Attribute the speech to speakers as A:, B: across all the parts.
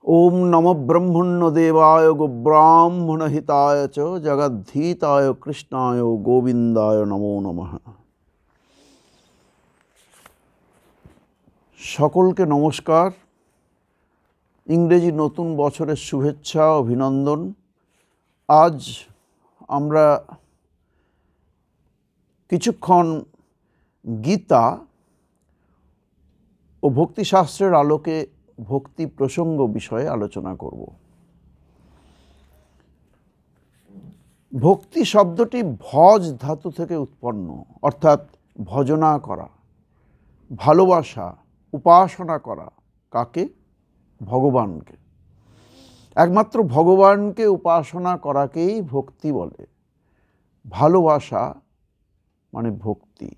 A: ओम नमो ब्रह्मण्य देवाय गोब्राह्मण हिताय च जगद्धीताय कृष्णाय गोविंदाय नमो नमः। সকলকে নমস্কার। ইংরেজি নতুন বছরের শুভেচ্ছা অভিনন্দন। আজ আমরা কিছুক্ষণ গীতা ও ভক্তিশাস্ত্রের আলোকে ভক্তি প্রসঙ্গ বিষয়ে আলোচনা করব। ভক্তি শব্দটি ভজ ধাতু থেকে উৎপন্ন, অর্থাৎ ভজনা করা, ভালোবাসা, উপাসনা করা। কাকে? ভগবানকে। একমাত্র ভগবানকে উপাসনা করাকেই ভক্তি বলে। ভালোবাসা মানে ভক্তি।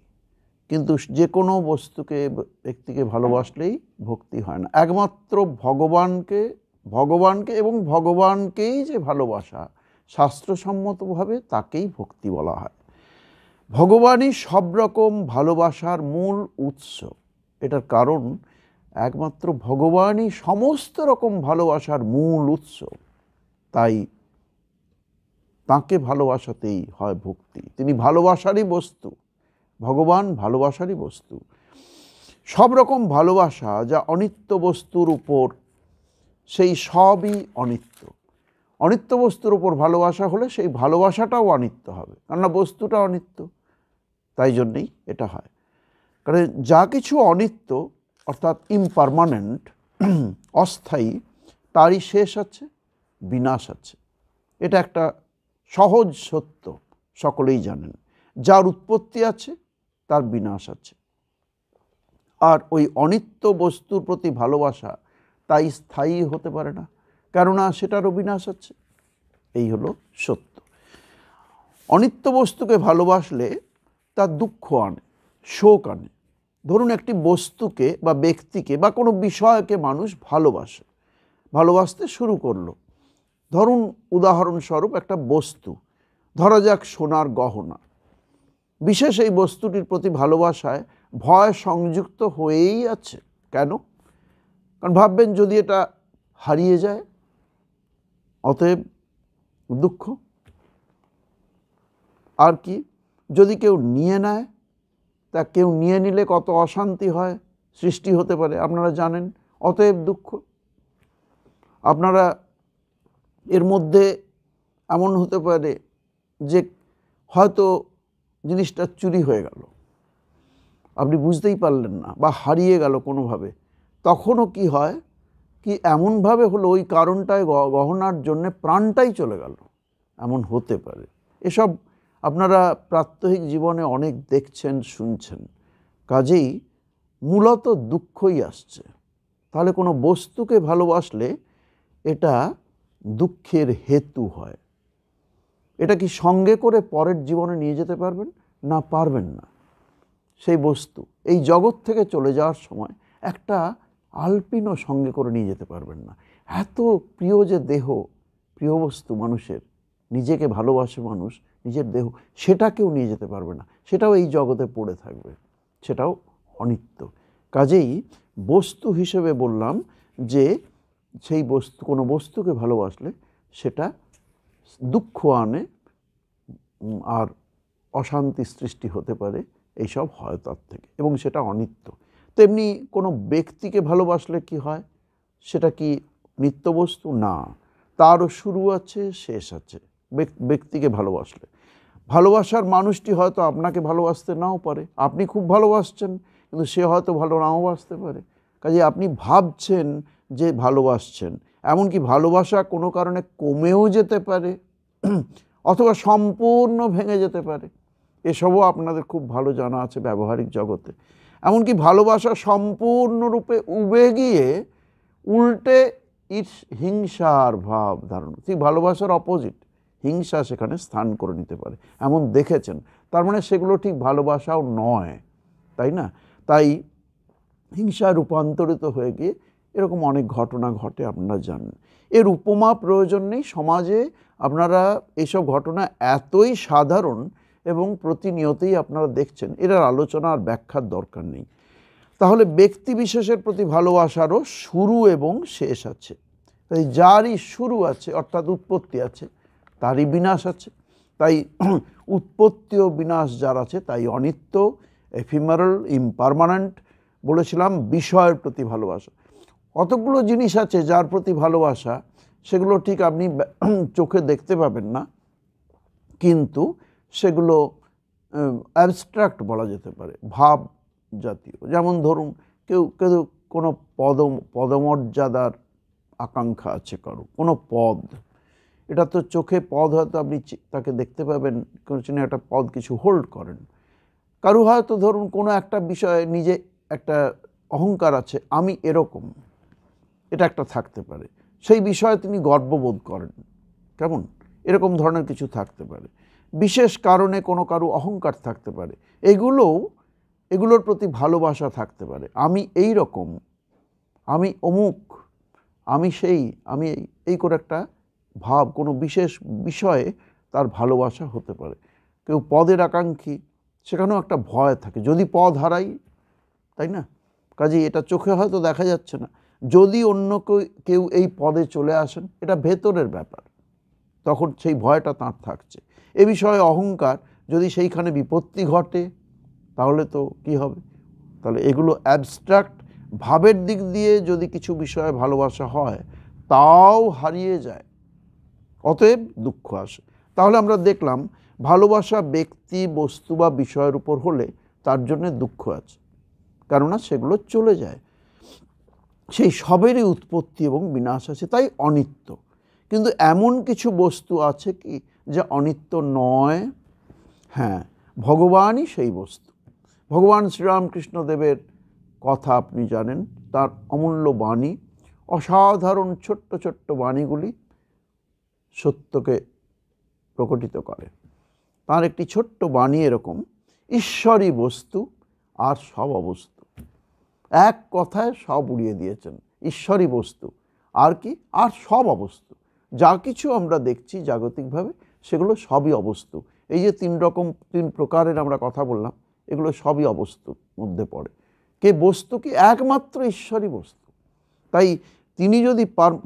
A: কিন্তু যে কোনো বস্তুকে, ব্যক্তিকে ভালোবাসলেই ভক্তি হয় না। একমাত্র ভগবানকে এবং ভগবানকেই যে ভালোবাসা, শাস্ত্রসম্মতভাবে তাকেই ভক্তি বলা হয়। ভগবানই সব রকম ভালোবাসার মূল উৎস। এটার কারণ একমাত্র ভগবানই সমস্ত রকম ভালোবাসার মূল উৎস। তাই তাঁকে ভালোবাসাতেই হয় ভক্তি। তিনি ভালোবাসারই বস্তু। ভগবান ভালোবাসারই বস্তু। সব রকম ভালোবাসা যা অনিত্য বস্তুর উপর, সেই সবই অনিত্য। অনিত্য বস্তুর উপর ভালোবাসা হলে সেই ভালোবাসাটাও অনিত্য হবে, কেননা বস্তুটা অনিত্য। তাই জন্যেই এটা হয়। কারণ যা কিছু অনিত্য, অর্থাৎ ইমপারমানেন্ট, অস্থায়ী, তারই শেষ আছে, বিনাশ আছে। এটা একটা সহজ সত্য, সকলেই জানেন। যার উৎপত্তি আছে তার বিনাশ আছে। আর ওই অনিত্য বস্তুর প্রতি ভালোবাসা তাই স্থায়ী হতে পারে না, কেননা সেটারও বিনাশ আছে। এই হলো সত্য। অনিত্য বস্তুকে ভালোবাসলে তার দুঃখ আনে, শোক আনে। ধরুন একটি বস্তুকে বা ব্যক্তিকে বা কোনো বিষয়কে মানুষ ভালোবাসতে শুরু করলো। ধরুন উদাহরণস্বরূপ একটা বস্তু, ধরা যাক সোনার গহনা। বিশেষ এই বস্তুটির প্রতি ভালোবাসায় ভয় সংযুক্ত হয়েই আছে। কেন? কারণ ভাববেন যদি এটা হারিয়ে যায়, অতএব দুঃখ। আর কি? যদি কেউ নিয়ে নেয়, তা কেউ নিয়ে নিলে কত অশান্তি হয়, সৃষ্টি হতে পারে, আপনারা জানেন, অতএব দুঃখ। আপনারা এর মধ্যে এমন হতে পারে যে হয়তো জিনিসটা চুরি হয়ে গেল, আপনি বুঝতেই পারলেন না, বা হারিয়ে গেল কোনোভাবে। তখনও কি হয়, কি এমনভাবে হলো ওই কারণটায় গহনার জন্যে প্রাণটাই চলে গেল, এমন হতে পারে। এসব আপনারা প্রাত্যহিক জীবনে অনেক দেখছেন, শুনছেন। কাজেই মূলত দুঃখই আসছে। তাহলে কোনো বস্তুকে ভালোবাসলে এটা দুঃখের হেতু হয়। এটা কি সঙ্গে করে পরের জীবনে নিয়ে যেতে পারবেন? না, পারবেন না। সেই বস্তু এই জগৎ থেকে চলে যাওয়ার সময় একটা আলপিনও সঙ্গে করে নিয়ে যেতে পারবেন না। এত প্রিয় যে দেহ, প্রিয় বস্তু মানুষের, নিজেকে ভালোবাসে মানুষ, নিজের দেহ, সেটাকেও নিয়ে যেতে পারবে না। সেটাও এই জগতে পড়ে থাকবে, সেটাও অনিত্য। কাজেই বস্তু হিসেবে বললাম যে সেই বস্তু, কোনো বস্তুকে ভালোবাসলে সেটা দুঃখ আনে আর অশান্তি সৃষ্টি হতে পারে, এইসব হয় তার থেকে, এবং সেটা অনিত্য। তেমনি কোনো ব্যক্তিকে ভালোবাসলে কি হয়? সেটা কি নিত্য বস্তু? না, তারও শুরু আছে, শেষ আছে। ব্যক্তিকে ভালোবাসলে, ভালোবাসার মানুষটি হয়তো আপনাকে ভালোবাসতে নাও পারে। আপনি খুব ভালোবাসছেন, কিন্তু সে হয়তো ভালো নাও বাসতে পারে। কাজে আপনি ভাবছেন যে ভালোবাসছেন, এমনকি ভালোবাসা কোনো কারণে কমেও যেতে পারে, অথবা সম্পূর্ণ ভেঙে যেতে পারে। এসবও আপনাদের খুব ভালো জানা আছে ব্যবহারিক জগতে। এমনকি ভালোবাসা সম্পূর্ণরূপে উবে গিয়ে উল্টে হিংসার ভাব ধারণ, ঠিক ভালোবাসার অপোজিট, হিংসা সেখানে স্থান করে নিতে পারে, এমন দেখেছেন। তার মানে সেগুলো ঠিক ভালোবাসাও নয়, তাই না? তাই হিংসা রূপান্তরিত হয়ে গিয়ে এরকম অনেক ঘটনা ঘটে, আপনারা জানেন। এর উপমা প্রয়োজন নেই। সমাজে আপনারা এইসব ঘটনা এতই সাধারণ এবং প্রতিনিয়তই আপনারা দেখছেন, এর আলোচনা আর ব্যাখ্যার দরকার নেই। তাহলে ব্যক্তি বিশেষের প্রতি ভালোবাসারও শুরু এবং শেষ আছে। তাই যারই শুরু আছে অর্থাৎ উৎপত্তি আছে তারই বিনাশ আছে। তাই উৎপত্তি ও বিনাশ যার আছে তাই অনিত্য, এফিমেরাল, ইমপারমানেন্ট। বলেছিলাম বিষয়ের প্রতি ভালোবাসা। কতগুলো জিনিস আছে যার প্রতি ভালোবাসা, সেগুলো ঠিক আপনি চোখে দেখতে পাবেন না, কিন্তু সেগুলো অ্যাবস্ট্রাক্ট বলা যেতে পারে, ভাব জাতীয়। যেমন ধরুন কেউ কেউ কোনো পদমর্যাদার আকাঙ্ক্ষা আছে, কোনো পদ, এটা তো চোখে পদ হয়তো আপনি তাকে দেখতে পাবেন, কোনো একটা পদ কিছু হোল্ড করেন। কারো হয়তো ধরুন কোনো একটা বিষয়ে নিজে একটা অহংকার আছে, আমি এরকম, এটা একটা থাকতে পারে, সেই বিষয়ে তিনি গর্ববোধ করেন, কেমন এরকম ধরনের কিছু থাকতে পারে। বিশেষ কারণে কোনো কারো অহংকার থাকতে পারে, এগুলোর প্রতি ভালোবাসা থাকতে পারে। আমি এই রকম, আমি অমুক, আমি সেই, আমি এই করে একটা ভাব, কোনো বিশেষ বিষয়ে তার ভালোবাসা হতে পারে। কেউ পদের আকাঙ্ক্ষী, সেখানেও একটা ভয় থাকে, যদি পদ হারাই, তাই না? কাজেই এটা চোখে হয়তো দেখা যাচ্ছে না, যদি অন্য কেউ এই পদে চলে আসেন, এটা ভেতরের ব্যাপার, তখন সেই ভয়টা তাঁর থাকছে। এ বিষয়ে অহংকার, যদি সেইখানে বিপত্তি ঘটে তাহলে তো কি হবে? তাহলে এগুলো অ্যাবস্ট্রাক্ট ভাবের দিক দিয়ে যদি কিছু বিষয়ে ভালোবাসা হয় তাও হারিয়ে যায়, অতএব দুঃখ আসে। তাহলে আমরা দেখলাম ভালোবাসা ব্যক্তি, বস্তু বা বিষয়ের উপর হলে তার জন্য দুঃখ আছে, কেননা সেগুলো চলে যায়, সেই সবেরই উৎপত্তি এবং বিনাশ আছে, তাই অনিত্য। কিন্তু এমন কিছু বস্তু আছে কি যা অনিত্য নয়? হ্যাঁ, ভগবানই সেই বস্তু। ভগবান শ্রীরামকৃষ্ণদেবের কথা আপনি জানেন, তার অমূল্য বাণী, অসাধারণ ছোট্ট ছোট্ট বাণীগুলি সত্যকে প্রকটিত করে। তার একটি ছোট্ট বাণী এরকম, ঈশ্বরই বস্তু আর সব অবস্তু। এক কথায় সব উড়িয়ে দিয়েছেন, ঈশ্বরই বস্তু আর কি, আর সব অবস্তু। যা কিছু আমরা দেখছি জাগতিকভাবে সেগুলো সবই অবস্তু। এই যে তিন প্রকারের আমরা কথা বললাম, এগুলো সবই অবস্তুর মধ্যে পড়ে। কে বস্তু? কি একমাত্র ঈশ্বরই বস্তু। তাই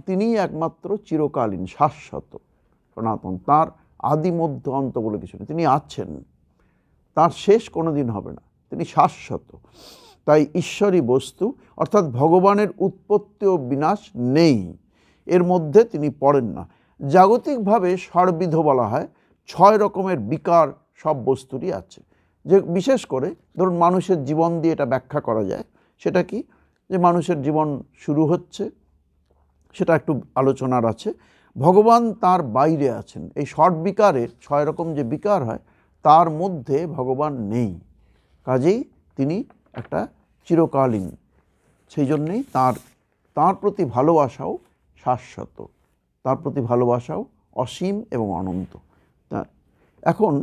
A: তিনিই একমাত্র চিরকালীন, শাশ্বত, সনাতন। তার আদি মধ্য অন্ত বলে কিছু নেই, তিনি আছেন, তার শেষ কোনো দিন হবে না, তিনি শাশ্বত। তাই ঈশ্বরই বস্তু, অর্থাৎ ভগবানের উৎপত্তি ও বিনাশ নেই, এর মধ্যে তিনি পড়েন না। জাগতিকভাবে ষড়বিধ বলা হয়, 6 রকমের বিকার সব বস্তুরই আছে। যে বিশেষ করে ধরুন মানুষের জীবন দিয়ে এটা ব্যাখ্যা করা যায়। সেটা কি? যে মানুষের জীবন শুরু হচ্ছে, সেটা একটু আলোচনার আছে। ভগবান তার বাইরে আছেন, এই ষট বিকারের 6 রকম যে বিকার হয় তার মধ্যে ভগবান নেই, কাজেই তিনি একটা চিরকালীন। সেই জন্যেই তার প্রতি ভালোবাসাও শাশ্বত, তার প্রতি ভালোবাসাও অসীম এবং অনন্ত। তা এখন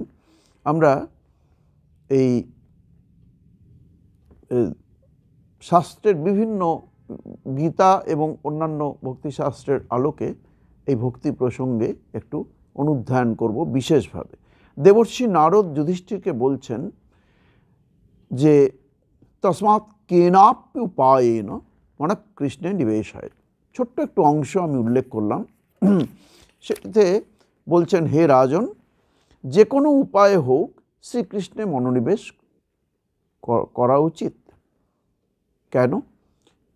A: আমরা এই শাস্ত্রের বিভিন্ন, গীতা এবং অন্যান্য ভক্তিশাস্ত্রের আলোকে এই ভক্তি প্রসঙ্গে একটু অনুধ্যান করব বিশেষভাবে। দেবর্ষি নারদ যুধিষ্ঠিরকে বলছেন যে তস্মাৎ কেনাপ্য উপায়েন মানে কৃষ্ণে নিবেশায়। ছোট্ট একটু অংশ আমি উল্লেখ করলাম, সেটাতে বলছেন, হে রাজন, যে কোনো উপায়ে হোক শ্রীকৃষ্ণে মনোনিবেশ করা উচিত। কেন?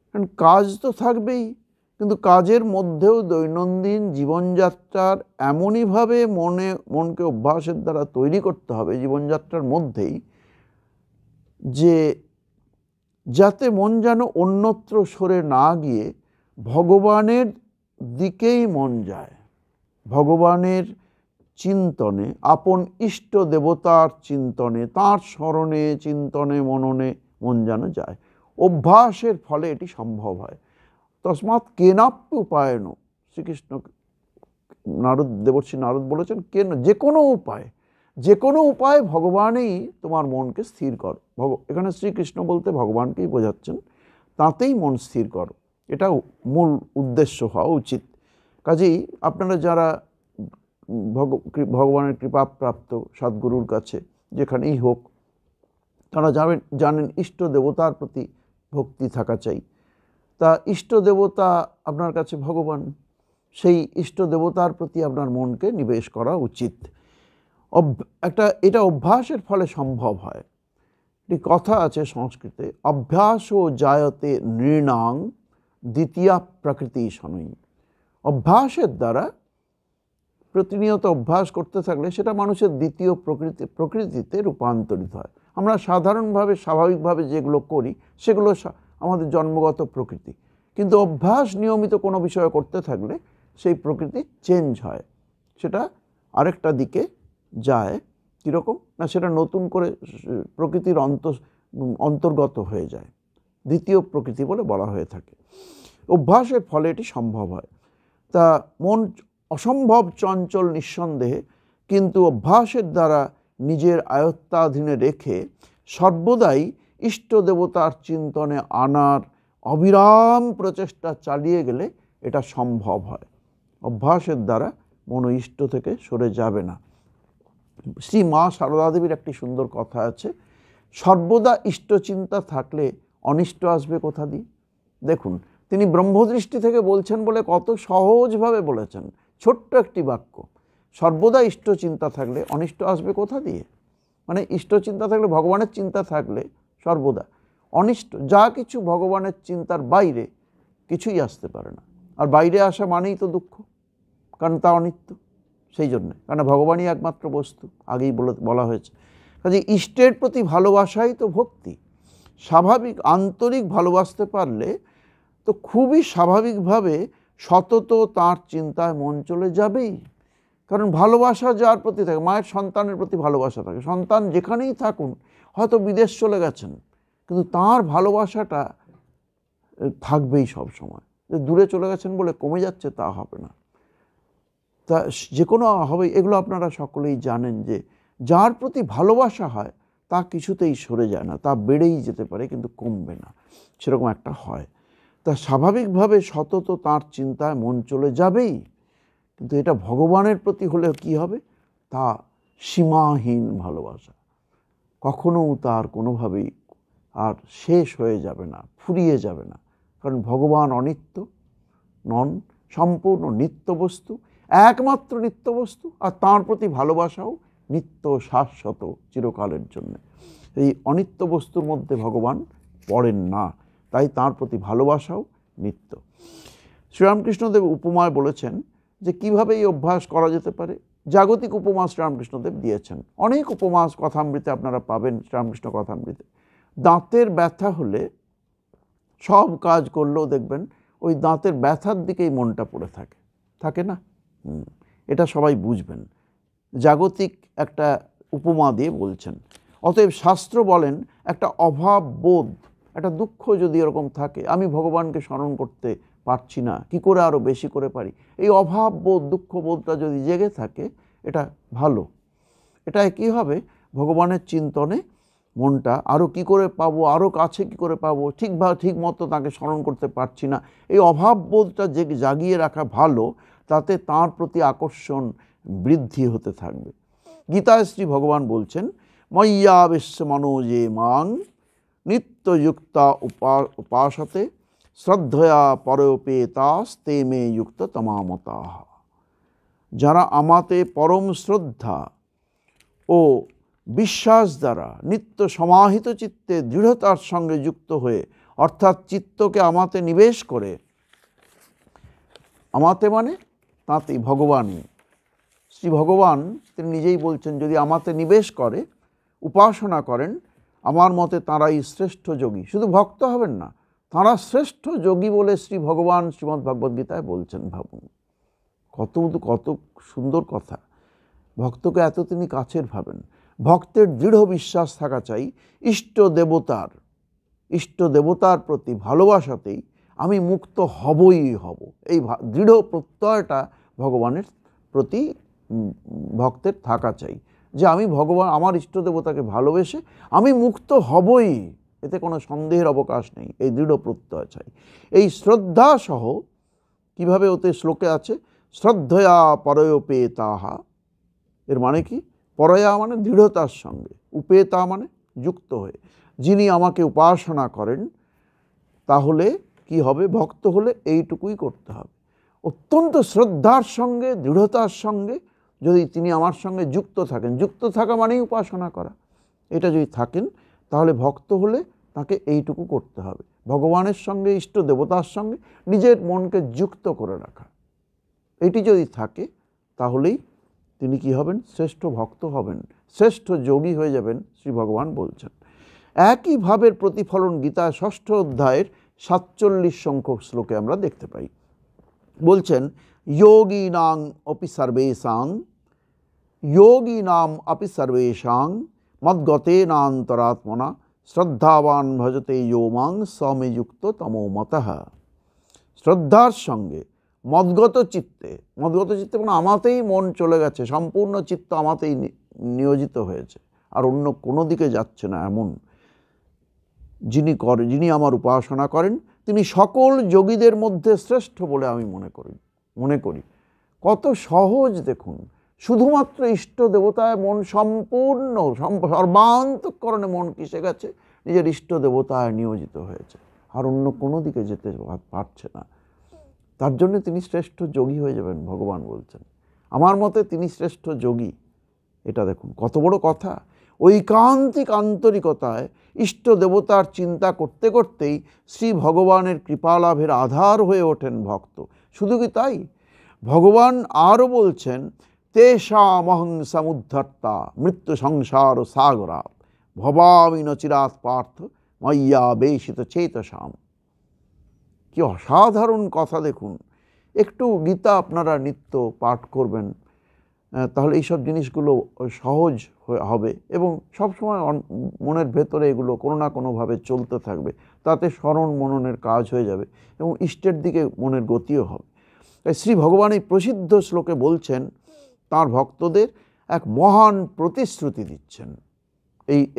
A: কারণ কাজ তো থাকবেই, কিন্তু কাজের মধ্যেও দৈনন্দিন জীবনযাত্রার এমনইভাবে মনকে অভ্যাসের দ্বারা তৈরি করতে হবে জীবনযাত্রার মধ্যেই, যে যাতে মন যেন অন্যত্র সরে না গিয়ে ভগবানের দিকেই মন যায়, ভগবানের চিন্তনে, আপন ইষ্ট দেবতার চিন্তনে, তাঁর স্মরণে, চিন্তনে, মননে মন যেন যায়। অভ্যাসের ফলে এটি সম্ভব হয়। তস্মাৎ কেনাপ্য উপায়েন, শ্রীকৃষ্ণ দেবর্ষি নারদ বলেছেন, কেন? যে কোনো উপায়ে ভগবানেই তোমার মনকে স্থির করো। এখানে শ্রীকৃষ্ণ বলতে ভগবানকেই বোঝাচ্ছেন, তাতেই মন স্থির করো, এটা মূল উদ্দেশ্য হওয়া উচিত। কাজেই আপনারা যারা ভগবানের কৃপাপ্রাপ্ত সদ্গুরুর কাছে যেখানেই হোক, তারা জানেন ইষ্ট দেবতার প্রতি ভক্তি থাকা চাই। তা ইষ্ট দেবতা আপনার কাছে ভগবান, সেই ইষ্ট দেবতার প্রতি আপনার মনকে নিবেশ করা উচিত। এটা অভ্যাসের ফলে সম্ভব হয়। একটি কথা আছে সংস্কৃতে, অভ্যাসও জায়তে নৃণাং দ্বিতীয়া প্রকৃতি শনৈ। অভ্যাসের দ্বারা, প্রতিনিয়ত অভ্যাস করতে থাকলে সেটা মানুষের দ্বিতীয় প্রকৃতিতে রূপান্তরিত হয়। আমরা সাধারণভাবে স্বাভাবিকভাবে যেগুলো করি সেগুলো আমাদের জন্মগত প্রকৃতি, কিন্তু অভ্যাস নিয়মিত কোনো বিষয় করতে থাকলে সেই প্রকৃতি চেঞ্জ হয়, সেটা আরেকটা দিকে যায়। কীরকম না, সেটা নতুন করে প্রকৃতির অন্তর্গত হয়ে যায়, দ্বিতীয় প্রকৃতি বলে বলা হয়ে থাকে। অভ্যাসের ফলে এটি সম্ভব হয়। তা মন অসম্ভব চঞ্চল নিঃসন্দেহে, কিন্তু অভ্যাসের দ্বারা নিজের আয়ত্তাধীনে রেখে সর্বদাই ইষ্ট দেবতার চিন্তনে আনার অবিরাম প্রচেষ্টা চালিয়ে গেলে এটা সম্ভব হয়। অভ্যাসের দ্বারা মন ইষ্ট থেকে সরে যাবে না। শ্রী মা সারদা দেবীর একটি সুন্দর কথা আছে, সর্বদা ইষ্টচিন্তা থাকলে অনিষ্ট আসবে কোথা দিয়ে। দেখুন, তিনি ব্রহ্মদৃষ্টি থেকে বলছেন বলে কত সহজভাবে বলেছেন, ছোট্ট একটি বাক্য। সর্বদা ইষ্টচিন্তা থাকলে অনিষ্ট আসবে কোথা দিয়ে, মানে ইষ্টচিন্তা থাকলে, ভগবানের চিন্তা থাকলে সর্বদা অনিষ্ট, যা কিছু ভগবানের চিন্তার বাইরে কিছুই আসতে পারে না। আর বাইরে আসা মানেই তো দুঃখ, কারণ তা অনিত্য। সেই জন্যে, কারণ ভগবানই একমাত্র বস্তু, আগেই বলা হয়েছে। কাজে ইষ্টের প্রতি ভালোবাসাই তো ভক্তি। স্বাভাবিক আন্তরিক ভালোবাসতে পারলে তো খুবই স্বাভাবিকভাবে সতত তার চিন্তায় মন চলে যাবেই। কারণ ভালোবাসা যার প্রতি থাকে, মায়ের সন্তানের প্রতি ভালোবাসা থাকে, সন্তান যেখানেই থাকুন, হয়তো বিদেশ চলে গেছেন, কিন্তু তার ভালোবাসাটা থাকবেই সব সময়। যে দূরে চলে গেছেন বলে কমে যাচ্ছে তা হবে না, তা যে কোনো হবে। এগুলো আপনারা সকলেই জানেন যে যার প্রতি ভালোবাসা হয় তা কিছুতেই সরে যায় না, তা বেড়েই যেতে পারে কিন্তু কমবে না, সেরকম একটা হয়। তা স্বাভাবিকভাবে সতত তার চিন্তায় মন চলে যাবেই। কিন্তু এটা ভগবানের প্রতি হলে কি হবে, তা সীমাহীন ভালোবাসা, কখনো তার কোনোভাবেই আর শেষ হয়ে যাবে না, ফুরিয়ে যাবে না। কারণ ভগবান অনিত্য নন, সম্পূর্ণ নিত্য বস্তু, একমাত্র নিত্য বস্তু, আর তাঁর প্রতি ভালোবাসাও নিত্য, শাশ্বত, চিরকালের জন্য। এই অনিত্য বস্তুর মধ্যে ভগবান পড়েন না, তাই তাঁর প্রতি ভালোবাসাও নিত্য। শ্রীরামকৃষ্ণদেব উপমায় বলেছেন যে কিভাবে এই অভ্যাস করা যেতে পারে। জাগতিক উপমা শ্রীরামকৃষ্ণদেব দিয়েছেন, অনেক উপমা কথামৃতে আপনারা পাবেন শ্রীরামকৃষ্ণ কথামৃতে। দাঁতের ব্যথা হলে সব কাজ করলেও দেখবেন ওই দাঁতের ব্যথার দিকেই মনটা পড়ে থাকে, থাকে না? এটা সবাই বুঝবেন। জাগতিক একটা উপমা দিয়ে বলছেন। অতএব শাস্ত্র বলেন, একটা অভাব বোধ, একটা দুঃখ যদি এরকম থাকে, আমি ভগবানকে স্মরণ করতে পারছি না, কি করে আরও বেশি করে পারি, এই অভাব বোধ, দুঃখ বোধটা যদি জেগে থাকে, এটা ভালো। এটায় কি হবে, ভগবানের চিন্তনে মনটা আরও কি করে পাবো, আরও কাছে কি করে পাবো, ঠিক মতো তাকে স্মরণ করতে পারছি না, এই অভাব বোধটা জাগিয়ে রাখা ভালো, তাতে তাঁর প্রতি আকর্ষণ বৃদ্ধি হতে থাকবে। গীতায় শ্রী ভগবান বলছেন, ময়্যা বিশ্ব মনোজে মাং নিত্যযুক্তা উপাসতে শ্রদ্ধয়া পরোপেতাস্তে মে যুক্ত তমামতাঃ। যারা আমাতে পরম শ্রদ্ধা ও বিশ্বাস দ্বারা নিত্য সমাহিত চিত্তে দৃঢ়তার সঙ্গে যুক্ত হয়ে, অর্থাৎ চিত্তকে আমাতে নিবেশ করে, আমাতে মানে তাঁতেই ভগবানই, শ্রী ভগবান তিনি নিজেই বলছেন, যদি আমাতে নিবেশ করে, উপাসনা করেন, আমার মতে তাঁরাই শ্রেষ্ঠ যোগী। শুধু ভক্ত হবেন না, তাঁরা শ্রেষ্ঠ যোগী বলে শ্রী ভগবান শ্রীমদ্ ভগবদ্গীতায় বলছেন। ভাবুন, কত সুন্দর কথা। ভক্তকে এত তিনি কাছের ভাবেন। ভক্তের দৃঢ় বিশ্বাস থাকা চাই ইষ্ট দেবতার প্রতি ভালোবাসাতেই আমি মুক্ত হবই হব। এই দৃঢ় প্রত্যয়টা ভগবানের প্রতি ভক্তের থাকা চাই, যে আমি ভগবান, আমার ইষ্ট দেবতাকে ভালোবেসে আমি মুক্ত হবই, এতে কোনো সন্দেহের অবকাশ নেই। এই দৃঢ় প্রত্যয় চাই। এই শ্রদ্ধা সহ, কীভাবে ওতে শ্লোকে আছে, শ্রদ্ধয়া পরয়োপেতাহা, এর মানে কি, পরয়া মানে দৃঢ়তার সঙ্গে, উপেতা মানে যুক্ত হয়ে, যিনি আমাকে উপাসনা করেন, তাহলে কি হবে, ভক্ত হলে এইটুকুই করতে হবে। অত্যন্ত শ্রদ্ধার সঙ্গে, দৃঢ়তার সঙ্গে যদি তিনি আমার সঙ্গে যুক্ত থাকেন, যুক্ত থাকা মানেই উপাসনা করা, এটা যদি থাকেন তাহলে ভক্ত হলে তাকে এইটুকু করতে হবে, ভগবানের সঙ্গে, ইষ্ট দেবতার সঙ্গে নিজের মনকে যুক্ত করে রাখা। এটি যদি থাকে তাহলেই তিনি কি হবেন? শ্রেষ্ঠ ভক্ত হবেন, শ্রেষ্ঠ যোগী হয়ে যাবেন, শ্রী ভগবান বলছেন। একই ভাবের প্রতিফলন গীতা 6ষ্ঠ অধ্যায়ের 47 সংখ্যক শ্লোকে আমরা দেখতে পাই। বলছেন, যোগীনাং অপি সর্বেষাং, যোগীনাম অপি সর্বেষাং মদ্গতেনান্তরাত্মনা শ্রদ্ধাবান ভজতে ইয়ো মাং সমে যুক্ত তমো মতঃ। শ্রদ্ধার সঙ্গে মদ্গত চিত্তে, মদ্গত চিত্তে মানে আমাতেই মন চলে গেছে, সম্পূর্ণ চিত্ত আমাতেই নিয়োজিত হয়েছে, আর অন্য কোনো দিকে যাচ্ছে না, এমন যিনি আমার উপাসনা করেন তিনি সকল যোগীদের মধ্যে শ্রেষ্ঠ বলে আমি মনে করি। কত সহজ দেখুন, শুধুমাত্র ইষ্ট দেবতায় মন সম্পূর্ণ, সর্বান্তঃকরণে মন কিসে গেছে? নিজের ইষ্ট দেবতায় নিয়োজিত হয়েছে, আর অন্য কোনো দিকে যেতে পারছে না। তার জন্য তিনি শ্রেষ্ঠ যোগী হয়ে যাবেন, ভগবান বলছেন। আমার মতে তিনি শ্রেষ্ঠ যোগী। এটা দেখুন কত বড় কথা। ঐকান্তিক আন্তরিকতায় ইষ্ট দেবতার চিন্তা করতে করতেই শ্রী ভগবানের কৃপালাভের আধার হয়ে ওঠেন ভক্ত। শুধু কি তাই, ভগবান আরও বলছেন, তেষামহং সমুদ্ধর্তা মৃত্যু সংসার সাগরাৎ ভবামি ন চিরাৎ পার্থ ময়্যা বেশিত চেতসাম। কি অসাধারণ কথা দেখুন। একটু গীতা আপনারা নিত্য পাঠ করবেন, তাহলে এইসব জিনিসগুলো সহজ হবে এবং সবসময় মনের ভেতরে এগুলো কোনো না কোনোভাবে চলতে থাকবে। তাতে স্মরণ মননের কাজ হয়ে যাবে এবং ইষ্টের দিকে মনের গতিও হবে। তাই শ্রী ভগবান এই প্রসিদ্ধ শ্লোকে বলছেন, তাঁর ভক্তদের এক মহান প্রতিশ্রুতি দিচ্ছেন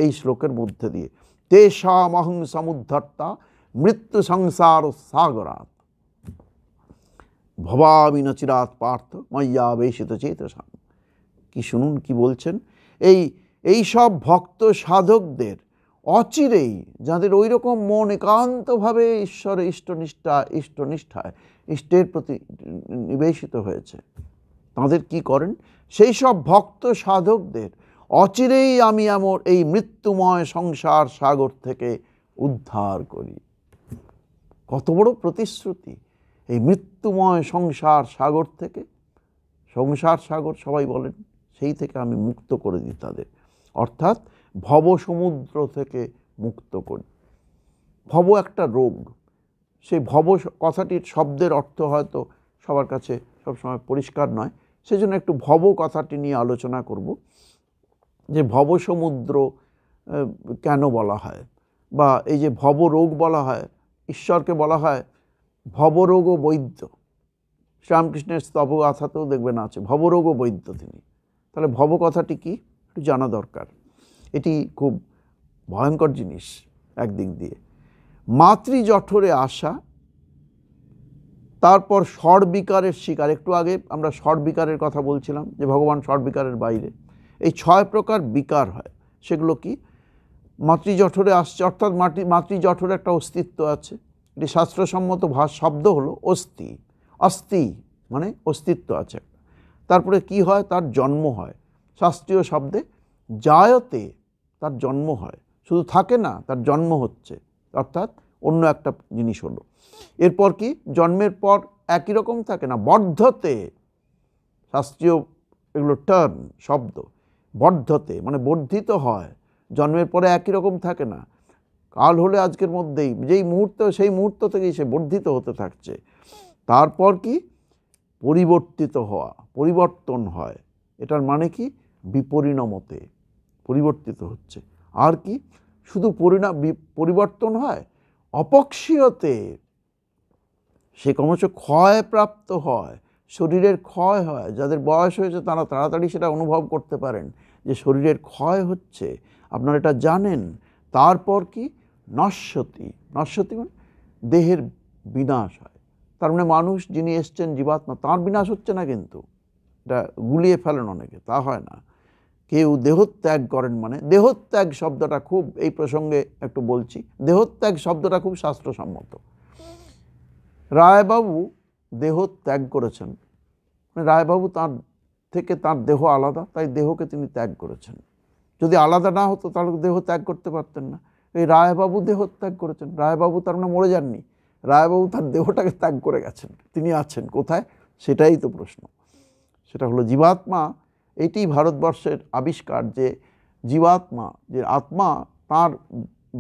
A: এই শ্লোকের মধ্যে দিয়ে, তেষামহং সমুদ্ধর্তা মৃত্যু সংসার সাগরাৎ ভবামি ন চিরাৎ পার্থ ময়্যা বেশিত চেতসাম। কি শুনুন কি বলছেন, এই সব ভক্ত সাধকদের অচিরেই, যাদের ওই রকম মন একান্তভাবে ঈশ্বরে ইষ্টনিষ্ঠায় ইষ্টের প্রতি নিবেশিত হয়েছে, তাঁদের কি করেন? সেই সব ভক্ত সাধকদের অচিরেই আমি আমার এই মৃত্যুময় সংসার সাগর থেকে উদ্ধার করি। কত বড় প্রতিশ্রুতি! এই মৃত্যুময় সংসার সাগর থেকে, সংসার সাগর সবাই বলেন, সেই থেকে আমি মুক্ত করে দিই তাদের, অর্থাৎ ভব সমুদ্র থেকে মুক্ত করি। ভব একটা রোগ, সেই ভব কথাটির শব্দের অর্থ হয়তো সবার কাছে সবসময় পরিষ্কার নয়, সেজন্য একটু ভব কথাটি নিয়ে আলোচনা করব, যে ভব সমুদ্র কেন বলা হয়, বা এই যে ভব রোগ বলা হয়, ঈশ্বরকে বলা হয় ভবরোগ ও বৈদ্য। শ্রীরামকৃষ্ণের স্তবগাথাতেও দেখবেন আছে ভবরোগ ও বৈদ্য তিনি। তাহলে ভব কথাটি কি একটু জানা দরকার। এটি খুব ভয়ঙ্কর জিনিস একদিক দিয়ে। মাতৃজঠরে আসা, তারপর ষড়বিকারের শিকার। একটু আগে আমরা ষড়বিকারের কথা বলছিলাম যে ভগবান ষড়বিকারের বাইরে। এই 6 প্রকার বিকার হয়, সেগুলো কি? মাতৃজঠরে আসছে, অর্থাৎ মাতৃজঠরে একটা অস্তিত্ব আছে। এটি শাস্ত্রসম্মত শব্দ হলো অস্থি। অস্থি মানে অস্তিত্ব আছে। তারপরে কি হয়? তার জন্ম হয়। শাস্ত্রীয় শব্দে জায়তে, তার জন্ম হয়, শুধু থাকে না, তার জন্ম হচ্ছে, অর্থাৎ অন্য একটা জিনিস হলো। এরপর কি? জন্মের পর একই রকম থাকে না, বর্ধতে। শাস্ত্রীয় এগুলো টার্ম, শব্দ। বর্ধতে মানে বর্ধিত হয়, জন্মের পরে একই রকম থাকে না। কাল হলে আজকের মধ্যেই, যেই মুহূর্ত সেই মুহূর্ত থেকেই সে বর্ধিত হতে থাকছে। তারপর কি? পরিবর্তিত হওয়া, পরিবর্তন হয়। এটার মানে কি? বিপরিণমতে পরিবর্তিত হচ্ছে। আর কি? শুধু পরিবর্তন হয়, অপক্ষীয়তে সে ক্রমশ ক্ষয়প্রাপ্ত হয়, শরীরের ক্ষয় হয়। যাদের বয়স হয়েছে তারা তাড়াতাড়ি সেটা অনুভব করতে পারেন যে শরীরের ক্ষয় হচ্ছে, আপনারা এটা জানেন। তারপর কি? নশ্বতি। নশ্বতি মানে দেহের বিনাশ হয়। তার মানে মানুষ যিনি এসছেন, জীবাত্মা, তাঁর বিনাশ হচ্ছে না, কিন্তু এটা গুলিয়ে ফেলেন অনেকে, তা হয় না। কেউ দেহত্যাগ করেন, মানে দেহত্যাগ শব্দটা খুব, এই প্রসঙ্গে একটু বলছি, দেহত্যাগ শব্দটা খুব শাস্ত্রসম্মত। রায়বাবু দেহ ত্যাগ করেছেন, রায়বাবু তার থেকে তার দেহ আলাদা, তাই দেহকে তিনি ত্যাগ করেছেন। যদি আলাদা না হতো তাহলে দেহ ত্যাগ করতে পারতেন না। এই রায়বাবু দেহ ত্যাগ করেছেন। রায়বাবু তার মানে মরে যাননি, রায়বাবু তার দেহটাকে ত্যাগ করে গেছেন। তিনি আছেন কোথায়, সেটাই তো প্রশ্ন। সেটা হলো জীবাত্মা। এইটি ভারতবর্ষের আবিষ্কার যে জীবাত্মা, যে আত্মা, তার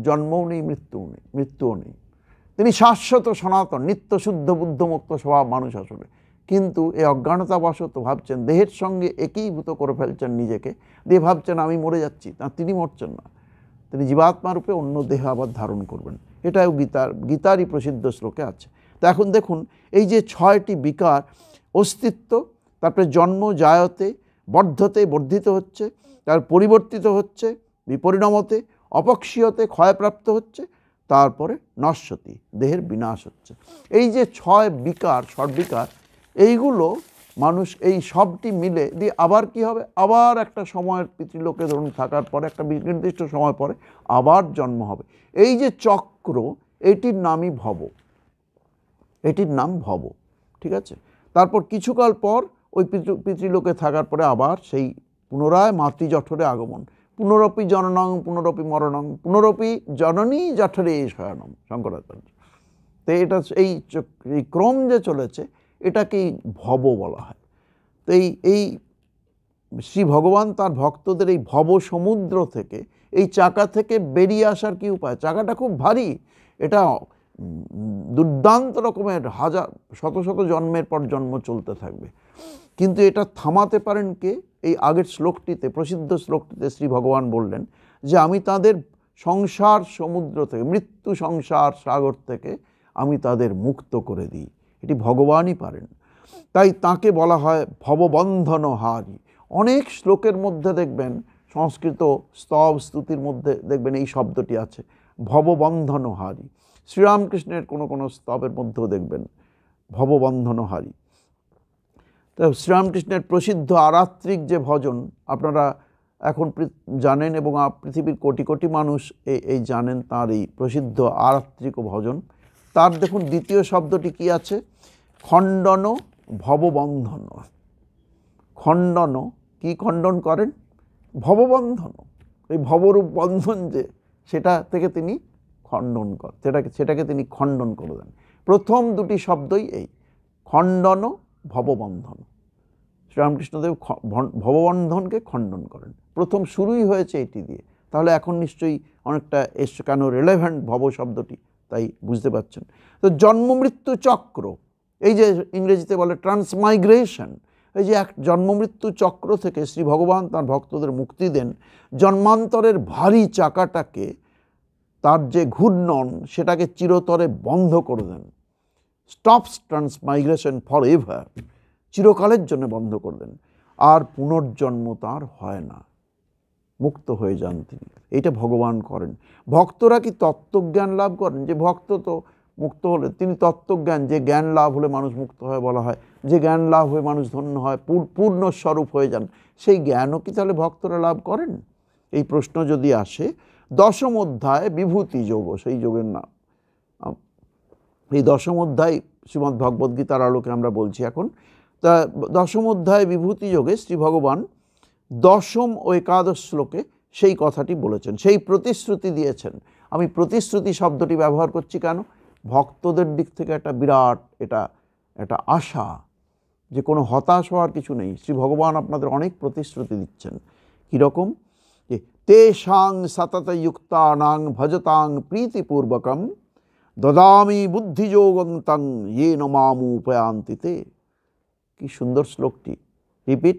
A: জন্মও নেই, মৃত্যুও নেই। তিনি শাশ্বত সনাতন নিত্য শুদ্ধ বুদ্ধমুক্ত স্বভাব মানুষ আসলে, কিন্তু এই অজ্ঞানতাবশত ভাবছেন, দেহের সঙ্গে একীভূত করে ফেলছেন নিজেকে, দিয়ে ভাবছেন আমি মরে যাচ্ছি। তিনি মরছেন না, তিনি জীবাত্মা রূপে অন্য দেহ আবার ধারণ করবেন। এটাও গীতারই প্রসিদ্ধ শ্লোকে আছে। তো এখন দেখুন, এই যে 6টি বিকার, অস্তিত্ব, তারপরে জন্ম, জায়তে, বর্ধতে, বর্ধিত হচ্ছে, তার পরিবর্তিত হচ্ছে, বিপরিণমতে, অপক্ষীয়তে, ক্ষয়প্রাপ্ত হচ্ছে, তারপরে নশ্বতি, দেহের বিনাশ হচ্ছে। এই যে 6 বিকার, ষড়বিকার, এইগুলো মানুষ এই সবটি মিলে দিয়ে আবার কি হবে, আবার একটা সময়ের পিতৃলোকে ধরুন থাকার পরে, একটা নির্দিষ্ট সময় পরে আবার জন্ম হবে। এই যে চক্র, এটির নামই ভব, এটির নাম ভব। ঠিক আছে? তারপর কিছুকাল পর ওই পিতৃলোকে থাকার পরে আবার সেই পুনরায় মাতৃজঠরে আগমন, পুনরপি জননং পুনরপি মরণং পুনরপি জননী জঠরে শয়নম, শঙ্করাচার্য। তো এটা এই ক্রম যে চলেছে, এটাকেই ভব বলা হয়। তো এই শ্রী ভগবান তার ভক্তদের এই ভব সমুদ্র থেকে, এই চাকা থেকে বেরিয়ে আসার কি উপায়? চাকাটা খুব ভারী, এটা দুর্দান্ত রকমের শত শত জন্মের পর জন্ম চলতে থাকবে, কিন্তু এটা থামাতে পারেন কে? এই আগের শ্লোকটিতে, প্রসিদ্ধ শ্লোকটিতে শ্রী ভগবান বললেন যে আমি তাদের সংসার সমুদ্র থেকে, মৃত্যু সংসার সাগর থেকে আমি তাদের মুক্ত করে দিই। এটি ভগবানই পারেন। তাই তাকে বলা হয় ভববন্ধনহারী। অনেক শ্লোকের মধ্যে দেখবেন, সংস্কৃত স্তব স্তুতির মধ্যে দেখবেন এই শব্দটি আছে, ভববন্ধনহারী। শ্রীরামকৃষ্ণের কোনো কোনো স্তবের মধ্যেও দেখবেন ভববন্ধনহারী। তো শ্রীরামকৃষ্ণের প্রসিদ্ধ আরাত্রিক যে ভজন আপনারা এখন জানেন, এবং পৃথিবীর কোটি কোটি মানুষ এই জানেন তার এই প্রসিদ্ধ আরাত্রিক ভজন। তার দেখুন দ্বিতীয় শব্দটি কি আছে, খণ্ডন ভববন্ধন। খণ্ডন, কি খণ্ডন করেন? ভববন্ধন। এই ভবরূপ বন্ধন যে, সেটা থেকে তিনি খণ্ডন করেন, সেটাকে তিনি খণ্ডন করে দেন। প্রথম দুটি শব্দই এই খণ্ডন ভববন্ধন। শ্রীরামকৃষ্ণদেব ভববন্ধনকে খণ্ডন করেন, প্রথম শুরুই হয়েছে এটি দিয়ে। তাহলে এখন নিশ্চয়ই অনেকটা এসে কেন রিলেভেন্ট ভব শব্দটি, তাই বুঝতে পারছেন। তো জন্ম মৃত্যু চক্র, এই যে ইংরেজিতে বলে ট্রান্সমাইগ্রেশন, এই যে এক জন্ম মৃত্যু চক্র থেকে শ্রী ভগবান তার ভক্তদের মুক্তি দেন। জন্মান্তরের ভারী চাকাটাকে, তার যে ঘূর্ণন, সেটাকে চিরতরে বন্ধ করে দেন। স্টপস ট্রান্সমাইগ্রেশন ফর এভার, চিরকালের জন্য বন্ধ করে দেন। আর পুনর্জন্ম তার হয় না, মুক্ত হয়ে যান তিনি। এইটা ভগবান করেন। ভক্তরা কি তত্ত্বজ্ঞান লাভ করেন? যে ভক্ত তো মুক্ত হলে তিনি তত্ত্বজ্ঞান, যে জ্ঞান লাভ হলে মানুষ মুক্ত হয় বলা হয়, যে জ্ঞান লাভ হয়ে মানুষ ধন্য হয়, পূর্ণ স্বরূপ হয়ে যান, সেই জ্ঞানও কি তাহলে ভক্তরা লাভ করেন? এই প্রশ্ন যদি আসে, 10ম অধ্যায় বিভূতি যোগ, সেই যোগের নাম, এই 10ম অধ্যায় শ্রীমদ্ ভগবদ্গীতার আলোকে আমরা বলছি এখন। তা 10ম অধ্যায় বিভূতি যোগে শ্রী ভগবান 10ম ও 11দশ শ্লোকে সেই কথাটি বলেছেন, সেই প্রতিশ্রুতি দিয়েছেন। আমি প্রতিশ্রুতি শব্দটি ব্যবহার করছি কেন? ভক্তদের দিক থেকে একটা বিরাট এটা আশা, যে কোনো হতাশ হওয়ার কিছু নেই। শ্রী ভগবান আপনাদের অনেক প্রতিশ্রুতি দিচ্ছেন। কীরকম? যে তেষাং সততযুক্তানাং ভজতাং প্রীতিপূর্বকম দদামি বুদ্ধিযোগন্তাং येन मामुपयान्ति ते। কি সুন্দর শ্লোকটি, রিপিট,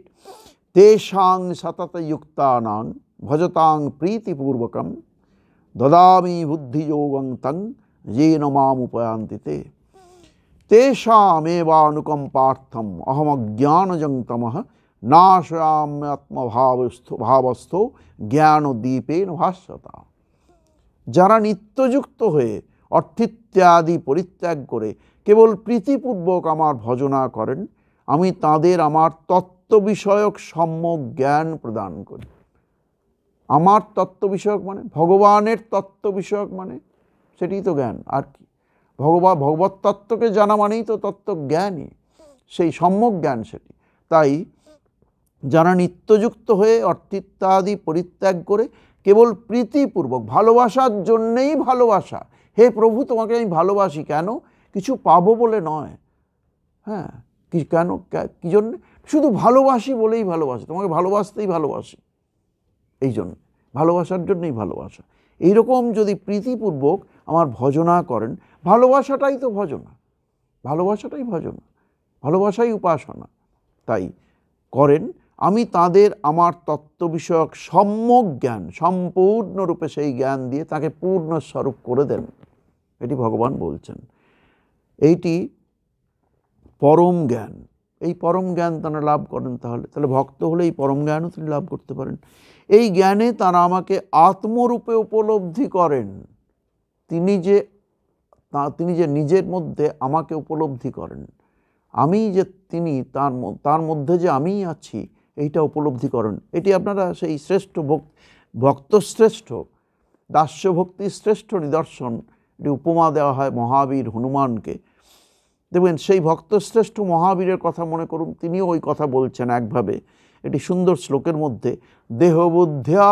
A: তেষাং সততযুক্তানাং ভজতাং প্রীতিপূর্বকম দদামি বুদ্ধিযোগন্তাং येन मामुपयान्ति ते। তেষামেবানুকম্পার্থম অহমজ্ঞানজং তমঃ নাশয়াম্যাত্মভাবস্থো জ্ঞানদীপেন ভাস্বতা। যারা নিত্যযুক্ত হয়ে অর্থিত্যাদি পরিত্যাগ করে কেবল প্রীতিপূর্বক আমার ভজনা করেন, আমি তাদের আমার তত্ত্ব বিষয়ক সম্যক জ্ঞান প্রদান করি। আমার তত্ত্ব বিষয়ক মানে ভগবানের তত্ত্ব বিষয়ক মানে সেটাই তো জ্ঞান। আর কি? ভগবত তত্ত্বকে জানা মানেই তো তত্ত্বজ্ঞানই, সেই সম্যক জ্ঞান সেটি। তাই যারা নিত্যযুক্ত হয়ে অর্থিত্যাদি পরিত্যাগ করে কেবল প্রীতিপূর্বক, ভালোবাসার জন্যেই ভালোবাসা, হে প্রভু তোমাকে আমি ভালোবাসি, কেন? কিছু পাবো বলে নয়, হ্যাঁ, কেন, কী জন্যে? শুধু ভালোবাসি বলেই ভালোবাসি, তোমাকে ভালোবাসতেই ভালোবাসি, এই জন্য ভালোবাসার জন্যই ভালোবাসা। এইরকম যদি প্রীতিপূর্বক আমার ভজনা করেন, ভালোবাসাটাই তো ভজনা, ভালোবাসাটাই ভজনা, ভালোবাসাই উপাসনা, তাই করেন, আমি তাদের আমার তত্ত্ব বিষয়ক সম্যক জ্ঞান সম্পূর্ণরূপে সেই জ্ঞান দিয়ে তাকে পূর্ণ স্বরূপ করে দেন। এটি ভগবান বলছেন। এইটি পরম জ্ঞান, এই পরম জ্ঞান তারা লাভ করেন। তাহলে ভক্ত হলে এই পরম জ্ঞানও তিনি লাভ করতে পারেন। এই জ্ঞানে তারা আমাকে আত্মরূপে উপলব্ধি করেন। তিনি যে নিজের মধ্যে আমাকে উপলব্ধি করেন, আমি যে তিনি, তার মধ্যে যে আমি আছি, এইটা উপলব্ধি করেন। এটি আপনারা সেই শ্রেষ্ঠ ভক্তশ্রেষ্ঠ, দাস্য ভক্তি শ্রেষ্ঠ নিদর্শন, এটি উপমা দেওয়া হয় মহাবীর হনুমানকে। দেখবেন সেই ভক্তশ্রেষ্ঠ মহাবীরের কথা মনে করুন, তিনিও ওই কথা বলছেন একভাবে, এটি সুন্দর শ্লোকের মধ্যে, দেহবুদ্ধ্যা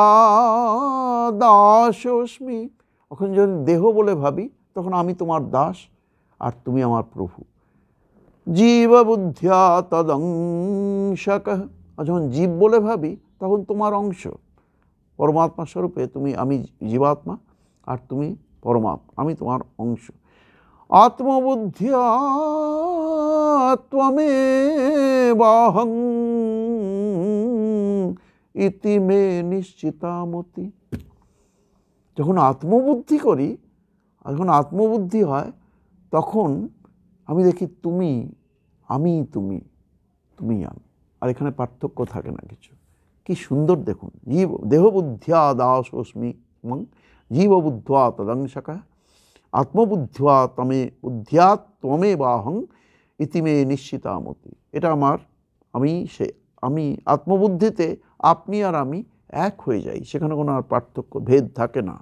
A: দাসোস্মি। এখন যখন দেহ বলে ভাবি, তখন আমি তোমার দাস আর তুমি আমার প্রভু। জীববুদ্ধ্যা তদংশকঃ, যখন জীব বলে ভাবি তখন তোমার অংশ, পরমাত্মা স্বরূপে তুমি, আমি জীবাত্মা আর তুমি পরমাত্মা, আমি তোমার অংশ। আত্মবুদ্ধ্যা ত্বমেবাহং ইতি মে নিশ্চিতামতি। যখন আত্মবুদ্ধি করি, যখন আত্মবুদ্ধি হয়, তখন আমি দেখি তুমি, আমি তুমি, তুমি আমি, আর এখানে পার্থক্য থাকে না কিছু। কি সুন্দর দেখুন, দেহবুদ্ধ্যা দাসোস্মি জীববুদ্ধ্যা তদংশকঃ আত্মবুদ্ধ্যা বুদ্ধ্যা ত্বমেবাহং ইতি মে নিশ্চিতামতি। এটা আমার, আমি আত্মবুদ্ধিতে আপনি আর আমি এক হয়ে যাই, সেখানে কোনো আর পার্থক্য ভেদ থাকে না।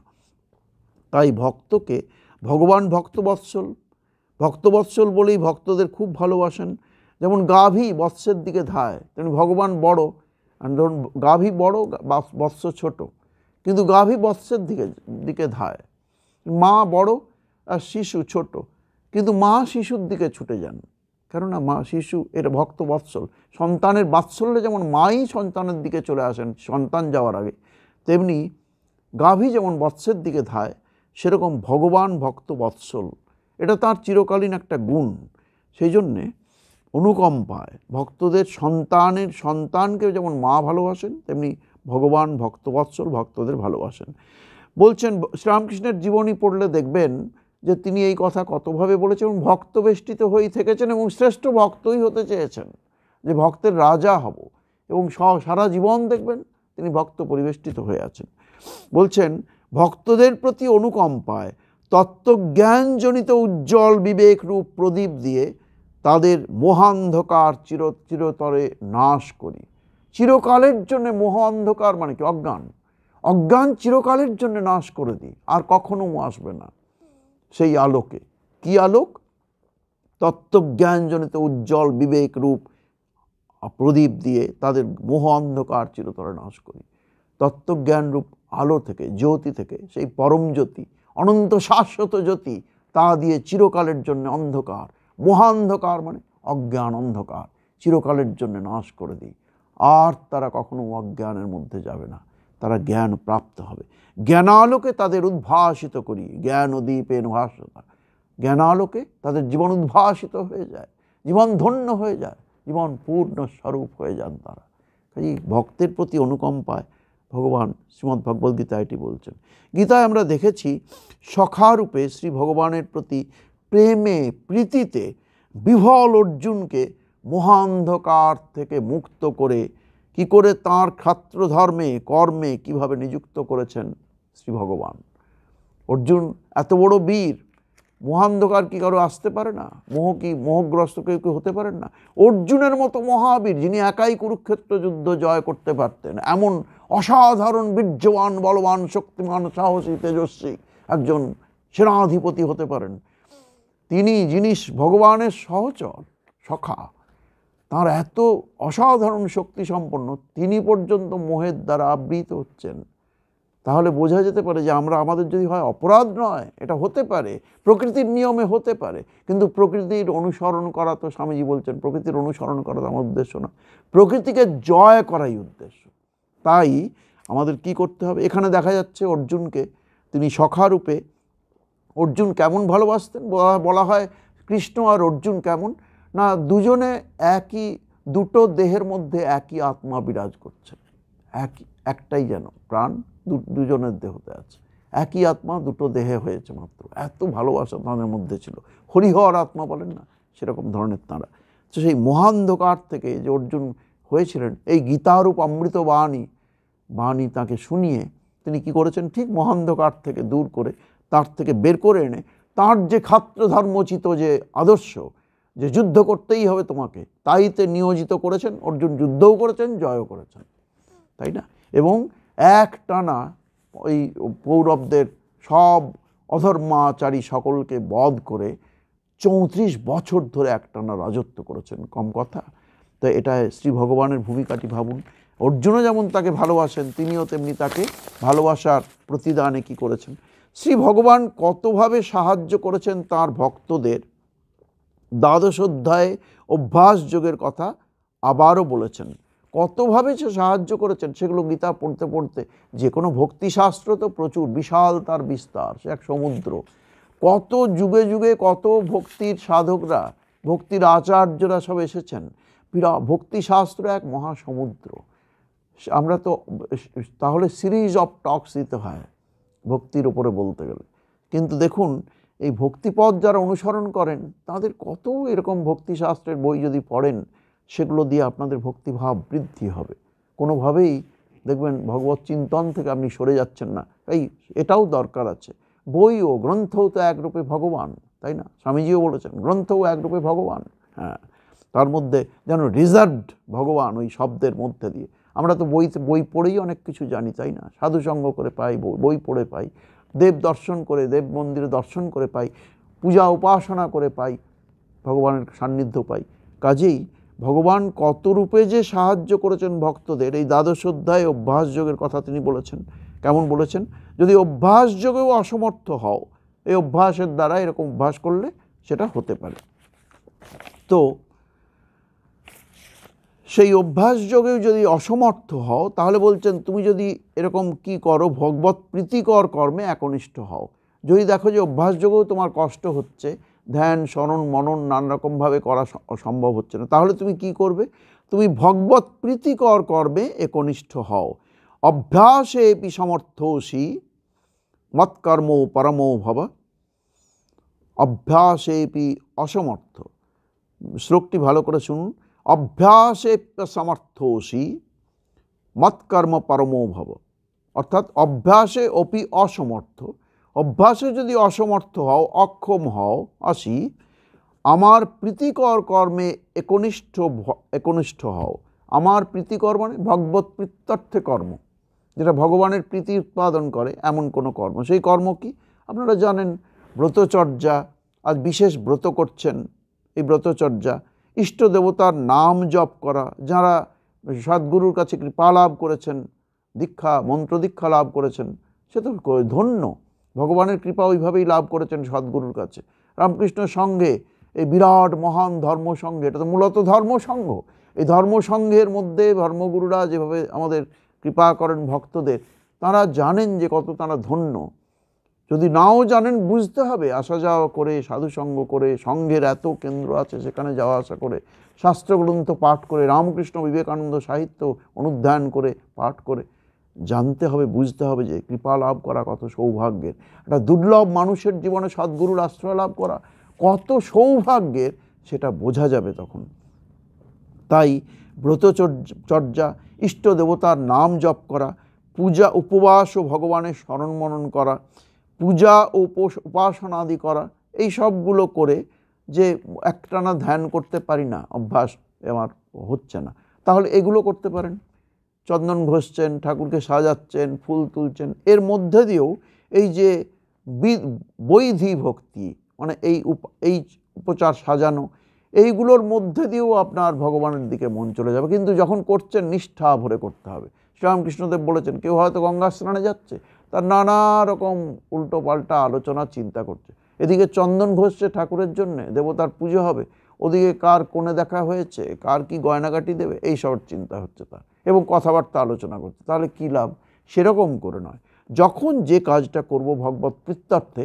A: তাই ভক্তকে ভগবান ভক্তবৎসল বলেই ভক্তদের খুব ভালোবাসেন। যেমন গাভী বৎসের দিকে ধায়, তেমনি ভগবান বড়, আর ধরুন গাভী বড়, বৎস ছোট, কিন্তু গাভী বৎসের দিকে ধায়। মা বড় আর শিশু ছোট, কিন্তু মা শিশুর দিকে ছুটে যান, কেননা মা শিশু এটা ভক্তবৎসল। সন্তানের বাৎসল্যে যেমন মাই সন্তানের দিকে চলে আসেন সন্তান যাওয়ার আগে, তেমনি গাভী যেমন বৎসের দিকে ধায়, সেরকম ভগবান ভক্তবৎসল, এটা তার চিরকালীন একটা গুণ। সেই জন্যে অনুকম্পায় ভক্তদের সন্তানকে যেমন মা ভালোবাসেন, তেমনি ভগবান ভক্তবৎসল, ভক্তদের ভালোবাসেন। বলছেন শ্রীরামকৃষ্ণের জীবনী পড়লে দেখবেন যে তিনি এই কথা কতভাবে বলেছেন, এবং ভক্তবেষ্টিত হয়েই থেকেছেন, এবং শ্রেষ্ঠ ভক্তই হতে চেয়েছেন, যে ভক্তের রাজা হব, এবং সারা জীবন দেখবেন তিনি ভক্ত পরিবেষ্টিত হয়ে আছেন। বলছেন ভক্তদের প্রতি অনুকম্পায় তত্ত্বজ্ঞানজনিত উজ্জ্বল বিবেক রূপ প্রদীপ দিয়ে তাদের মোহান্ধকার চিরতরে নাশ করি। চিরকালের জন্য মোহ অন্ধকার মানে কি? অজ্ঞান চিরকালের জন্য নাশ করে দিই, আর কখনো আসবে না সেই আলোকে। কি আলোক? তত্ত্বজ্ঞানজনিত উজ্জ্বল বিবেক রূপ প্রদীপ দিয়ে তাদের মোহ অন্ধকার চিরতরে নাশ করি। তত্ত্বজ্ঞান রূপ আলো থেকে, জ্যোতি থেকে, সেই পরম জ্যোতি, অনন্ত শাশ্বত জ্যোতি, তা দিয়ে চিরকালের জন্য অন্ধকার, মহান্ধকার মানে অজ্ঞান অন্ধকার, চিরকালের জন্য নাশ করে দিই। আর তারা কখনো অজ্ঞানের মধ্যে যাবে না, তারা জ্ঞান প্রাপ্ত হবে। জ্ঞানালোকে তাদের উদ্ভাসিত করি, জ্ঞান দ্বীপেন ভাস্বতা। জ্ঞানালোকে তাদের জীবন উদ্ভাসিত হয়ে যায়, জীবন ধন্য হয়ে যায়, জীবন পূর্ণ স্বরূপ হয়ে যান তারা। কাজে ভক্তের প্রতি অনুকম্পায় ভগবান শ্রীমদ্ভগবদ্গীতা এটি বলছেন। গীতায় আমরা দেখেছি সখারূপে শ্রী ভগবানের প্রতি প্রেমে প্রীতিতে বিহ্বল অর্জুনকে মহান্ধকার থেকে মুক্ত করে কি করে তাঁর ক্ষাত্রধর্মে কর্মে কিভাবে নিযুক্ত করেছেন শ্রী ভগবান। অর্জুন এত বড় বীর, মহান্ধকার কি কারো আসতে পারে না? মোহগ্রস্ত কেউ হতে পারেন না? অর্জুনের মতো মহাবীর, যিনি একাই কুরুক্ষেত্র যুদ্ধ জয় করতে পারতেন, এমন অসাধারণ বীর্যবান, বলবান, শক্তিমান, সাহসী, তেজস্বী একজন সেনাধিপতি হতে পারেন, তিনি যিনি ভগবানের সহচর সখা, তাঁর এত অসাধারণ শক্তি সম্পন্ন, তিনি পর্যন্ত মোহের দ্বারা আবৃত হচ্ছেন, তাহলে বোঝা যেতে পারে যে আমরা, আমাদের যদি হয় অপরাধ নয়, এটা হতে পারে, প্রকৃতির নিয়মে হতে পারে, কিন্তু প্রকৃতির অনুসরণ করা তো স্বামীজি বলছেন প্রকৃতির অনুসরণ করা তো আমার উদ্দেশ্য না, প্রকৃতিকে জয় করাই উদ্দেশ্য। তাই আমাদের কি করতে হবে? এখানে দেখা যাচ্ছে অর্জুনকে তিনি সখারূপে, অর্জুন কেমন ভালোবাসতেন? বলা হয় কৃষ্ণ আর অর্জুন কেমন না, দুজনে একই, দুটো দেহের মধ্যে একই আত্মা বিরাজ করছে, একটাই যেন প্রাণ দুজনের দেহতে আছে, একই আত্মা দুটো দেহে হয়েছে মাত্র, এত ভালোবাসা তাদের মধ্যে ছিল। হরিহর আত্মা বলেন না, সেরকম ধরনের তাঁরা। তো সেই মহান্ধকার থেকে যে অর্জুন হয়েছিলেন, এই গীতারূপ অমৃত বাণী তাকে শুনিয়ে তিনি কি করেছেন, ঠিক মহান্ধকার থেকে দূর করে, তার থেকে বের করে এনে, তার যে ক্ষাত্র ধর্মোচিত যে আদর্শ, যে যুদ্ধ করতেই হবে তোমাকে, তাইতে নিয়োজিত করেছেন। অর্জুন যুদ্ধও করেছেন, জয়ও করেছেন, তাই না? এবং একটানা ওই কৌরবদের সব অধর্মাচারী সকলকে বধ করে 34 বছর ধরে একটানা রাজত্ব করেছেন, কম কথা? তো এটা শ্রী ভগবানের ভূমিকাটি ভাবুন। অর্জুনও যেমন তাকে ভালোবাসেন, তিনিও তেমনি তাকে ভালোবাসার প্রতিদানে কি করেছেন, শ্রী ভগবান কতভাবে সাহায্য করেছেন তার ভক্তদের। দ্বাদশ অধ্যায়ে অভ্যাস যোগের কথা আবারও বলেছেন, কতভাবে সে সাহায্য করেছেন সেগুলো গীতা পড়তে পড়তে, যে কোনো ভক্তিশাস্ত্র তো প্রচুর, বিশাল তার বিস্তার, সে এক সমুদ্র। কত যুগে যুগে কত ভক্তির সাধকরা, ভক্তির আচার্যরা সব এসেছেন, ভক্তিশাস্ত্র এক মহাসমুদ্র। আমরা তো তাহলে সিরিজ অফ টক্স দিতে হয় ভক্তির ওপরে বলতে গেলে। কিন্তু দেখুন, এই ভক্তিপথ যারা অনুসরণ করেন, তাদের কত এরকম ভক্তিশাস্ত্রের বই যদি পড়েন, সেগুলো দিয়ে আপনাদের ভক্তিভাব বৃদ্ধি হবে। কোনোভাবেই দেখবেন ভগবত চিন্তন থেকে আপনি সরে যাচ্ছেন না। এটাও দরকার আছে। বই ও গ্রন্থও তো একরূপে ভগবান, তাই না? স্বামীজিও বলেছেন গ্রন্থও একরূপে ভগবান। হ্যাঁ, তার মধ্যে যেন রিজার্ভড ভগবান ওই শব্দের মধ্যে দিয়ে। আমরা তো বই পড়েই অনেক কিছু জানি, তাই না? সাধুসঙ্গ করে পাই, বই পড়ে পাই, দেব দর্শন করে, দেব মন্দিরে দর্শন করে পাই, পূজা উপাসনা করে পাই, ভগবানের সান্নিধ্য পাই। কাজেই ভগবান কত রূপে যে সাহায্য করেছেন ভক্তদের, এই দ্বাদশ অধ্যায়ে অভ্যাস যোগের কথা তিনি বলেছেন। কেমন বলেছেন? যদি অভ্যাস যোগেও অসমর্থ হও, এই অভ্যাসের দ্বারা এরকম অভ্যাস করলে সেটা হতে পারে। তো সেই অভ্যাস যোগেও যদি অসমর্থ হও, তাহলে বলছেন তুমি যদি এরকম কি করো, ভগবত প্রীতিকর কর্মে একনিষ্ঠ হও। যদি দেখো যে অভ্যাস যোগেও তোমার কষ্ট হচ্ছে, ধ্যান শরণ মনন নানা রকমভাবে করা সম্ভব হচ্ছে না, তাহলে তুমি কি করবে? তুমি ভগবত প্রীতিকর কর্মে একনিষ্ঠ হও। অভ্যাসে এপি সমর্থসি মৎকর্ম পরমো ভব। অভ্যাসে এপি অসমর্থ। শ্লোকটি ভালো করে শুনুন। অভ্যাসে সমর্থসি মৎকর্ম পরমো ভব। অর্থাৎ অভ্যাসে অপি অসমর্থ, অভ্যাসে যদি অসমর্থ হও, অক্ষম হও, আসি আমার প্রীতিকর কর্মে একনিষ্ঠ হও। আমার প্রীতিকর মানে ভগবত প্রীত্যর্থে কর্ম, যেটা ভগবানের প্রীতি উৎপাদন করে এমন কোনো কর্ম। সেই কর্ম কি আপনারা জানেন? ব্রতচর্যা। আজ বিশেষ ব্রত করছেন, এই ব্রতচর্যা। ইষ্ট দেবতার নাম জপ করা, যারা সদ্গুরুর কাছে কৃপা লাভ করেছেন, দীক্ষা মন্ত্র দীক্ষা লাভ করেছেন, সে তো ধন্য। ভগবানের কৃপা ওইভাবেই লাভ করেছেন সদ্গুরুর কাছে। রামকৃষ্ণ সঙ্ঘে, এই বিরাট মহান ধর্মসংঘে, এটা তো মূলত ধর্মসংঘ। এই ধর্মসংঘের মধ্যে ধর্মগুরুরা যেভাবে আমাদের কৃপা করেন ভক্তদের, তারা জানেন যে কত তারা ধন্য। যদি নাও জানেন, বুঝতে হবে, আসা যাওয়া করে, সাধুসঙ্গ করে, সঙ্ঘের এত কেন্দ্র আছে সেখানে যাওয়া আসা করে, শাস্ত্রগ্রন্থ পাঠ করে, রামকৃষ্ণ বিবেকানন্দ সাহিত্য অনুধ্যান করে, পাঠ করে জানতে হবে, বুঝতে হবে যে কৃপা লাভ করা কত সৌভাগ্যের। একটা দুর্লভ মানুষের জীবনে সদ্গুরুর আশ্রয় লাভ করা কত সৌভাগ্যের, সেটা বোঝা যাবে তখন। তাই ব্রতচর্যা, ইষ্ট দেবতার নাম জপ করা, পূজা উপবাস ও ভগবানের স্মরণ মনন করা, পূজা ও উপাসনাদি করা, এই সবগুলো করে যে একটানা ধ্যান করতে পারি না, অভ্যাস আমার হচ্ছে না, তাহলে এগুলো করতে পারেন। চন্দন ঘষছেন, ঠাকুরকে সাজাচ্ছেন, ফুল তুলছেন, এর মধ্যে দিয়েও এই যে বৈধি ভক্তি, মানে এই উপচার সাজানো, এইগুলোর মধ্যে দিয়েও আপনার ভগবানের দিকে মন চলে যাবে। কিন্তু যখন করছেন নিষ্ঠা ভরে করতে হবে। শ্রীরামকৃষ্ণদেব বলেছেন, কেউ হয়তো গঙ্গা স্নানে যাচ্ছে, তার নানা রকম উল্টো পাল্টা আলোচনা চিন্তা করছে, এদিকে চন্দন ঘষছে ঠাকুরের জন্যে, দেবতার পুজো হবে, ওদিকে কার কোণে দেখা হয়েছে, কার কি গয়নাগাটি দেবে, এই সব চিন্তা হচ্ছে তার, এবং কথাবার্তা আলোচনা করছে। তাহলে কী লাভ? সেরকম করে নয়, যখন যে কাজটা করব ভগবত প্রীত্যর্থে,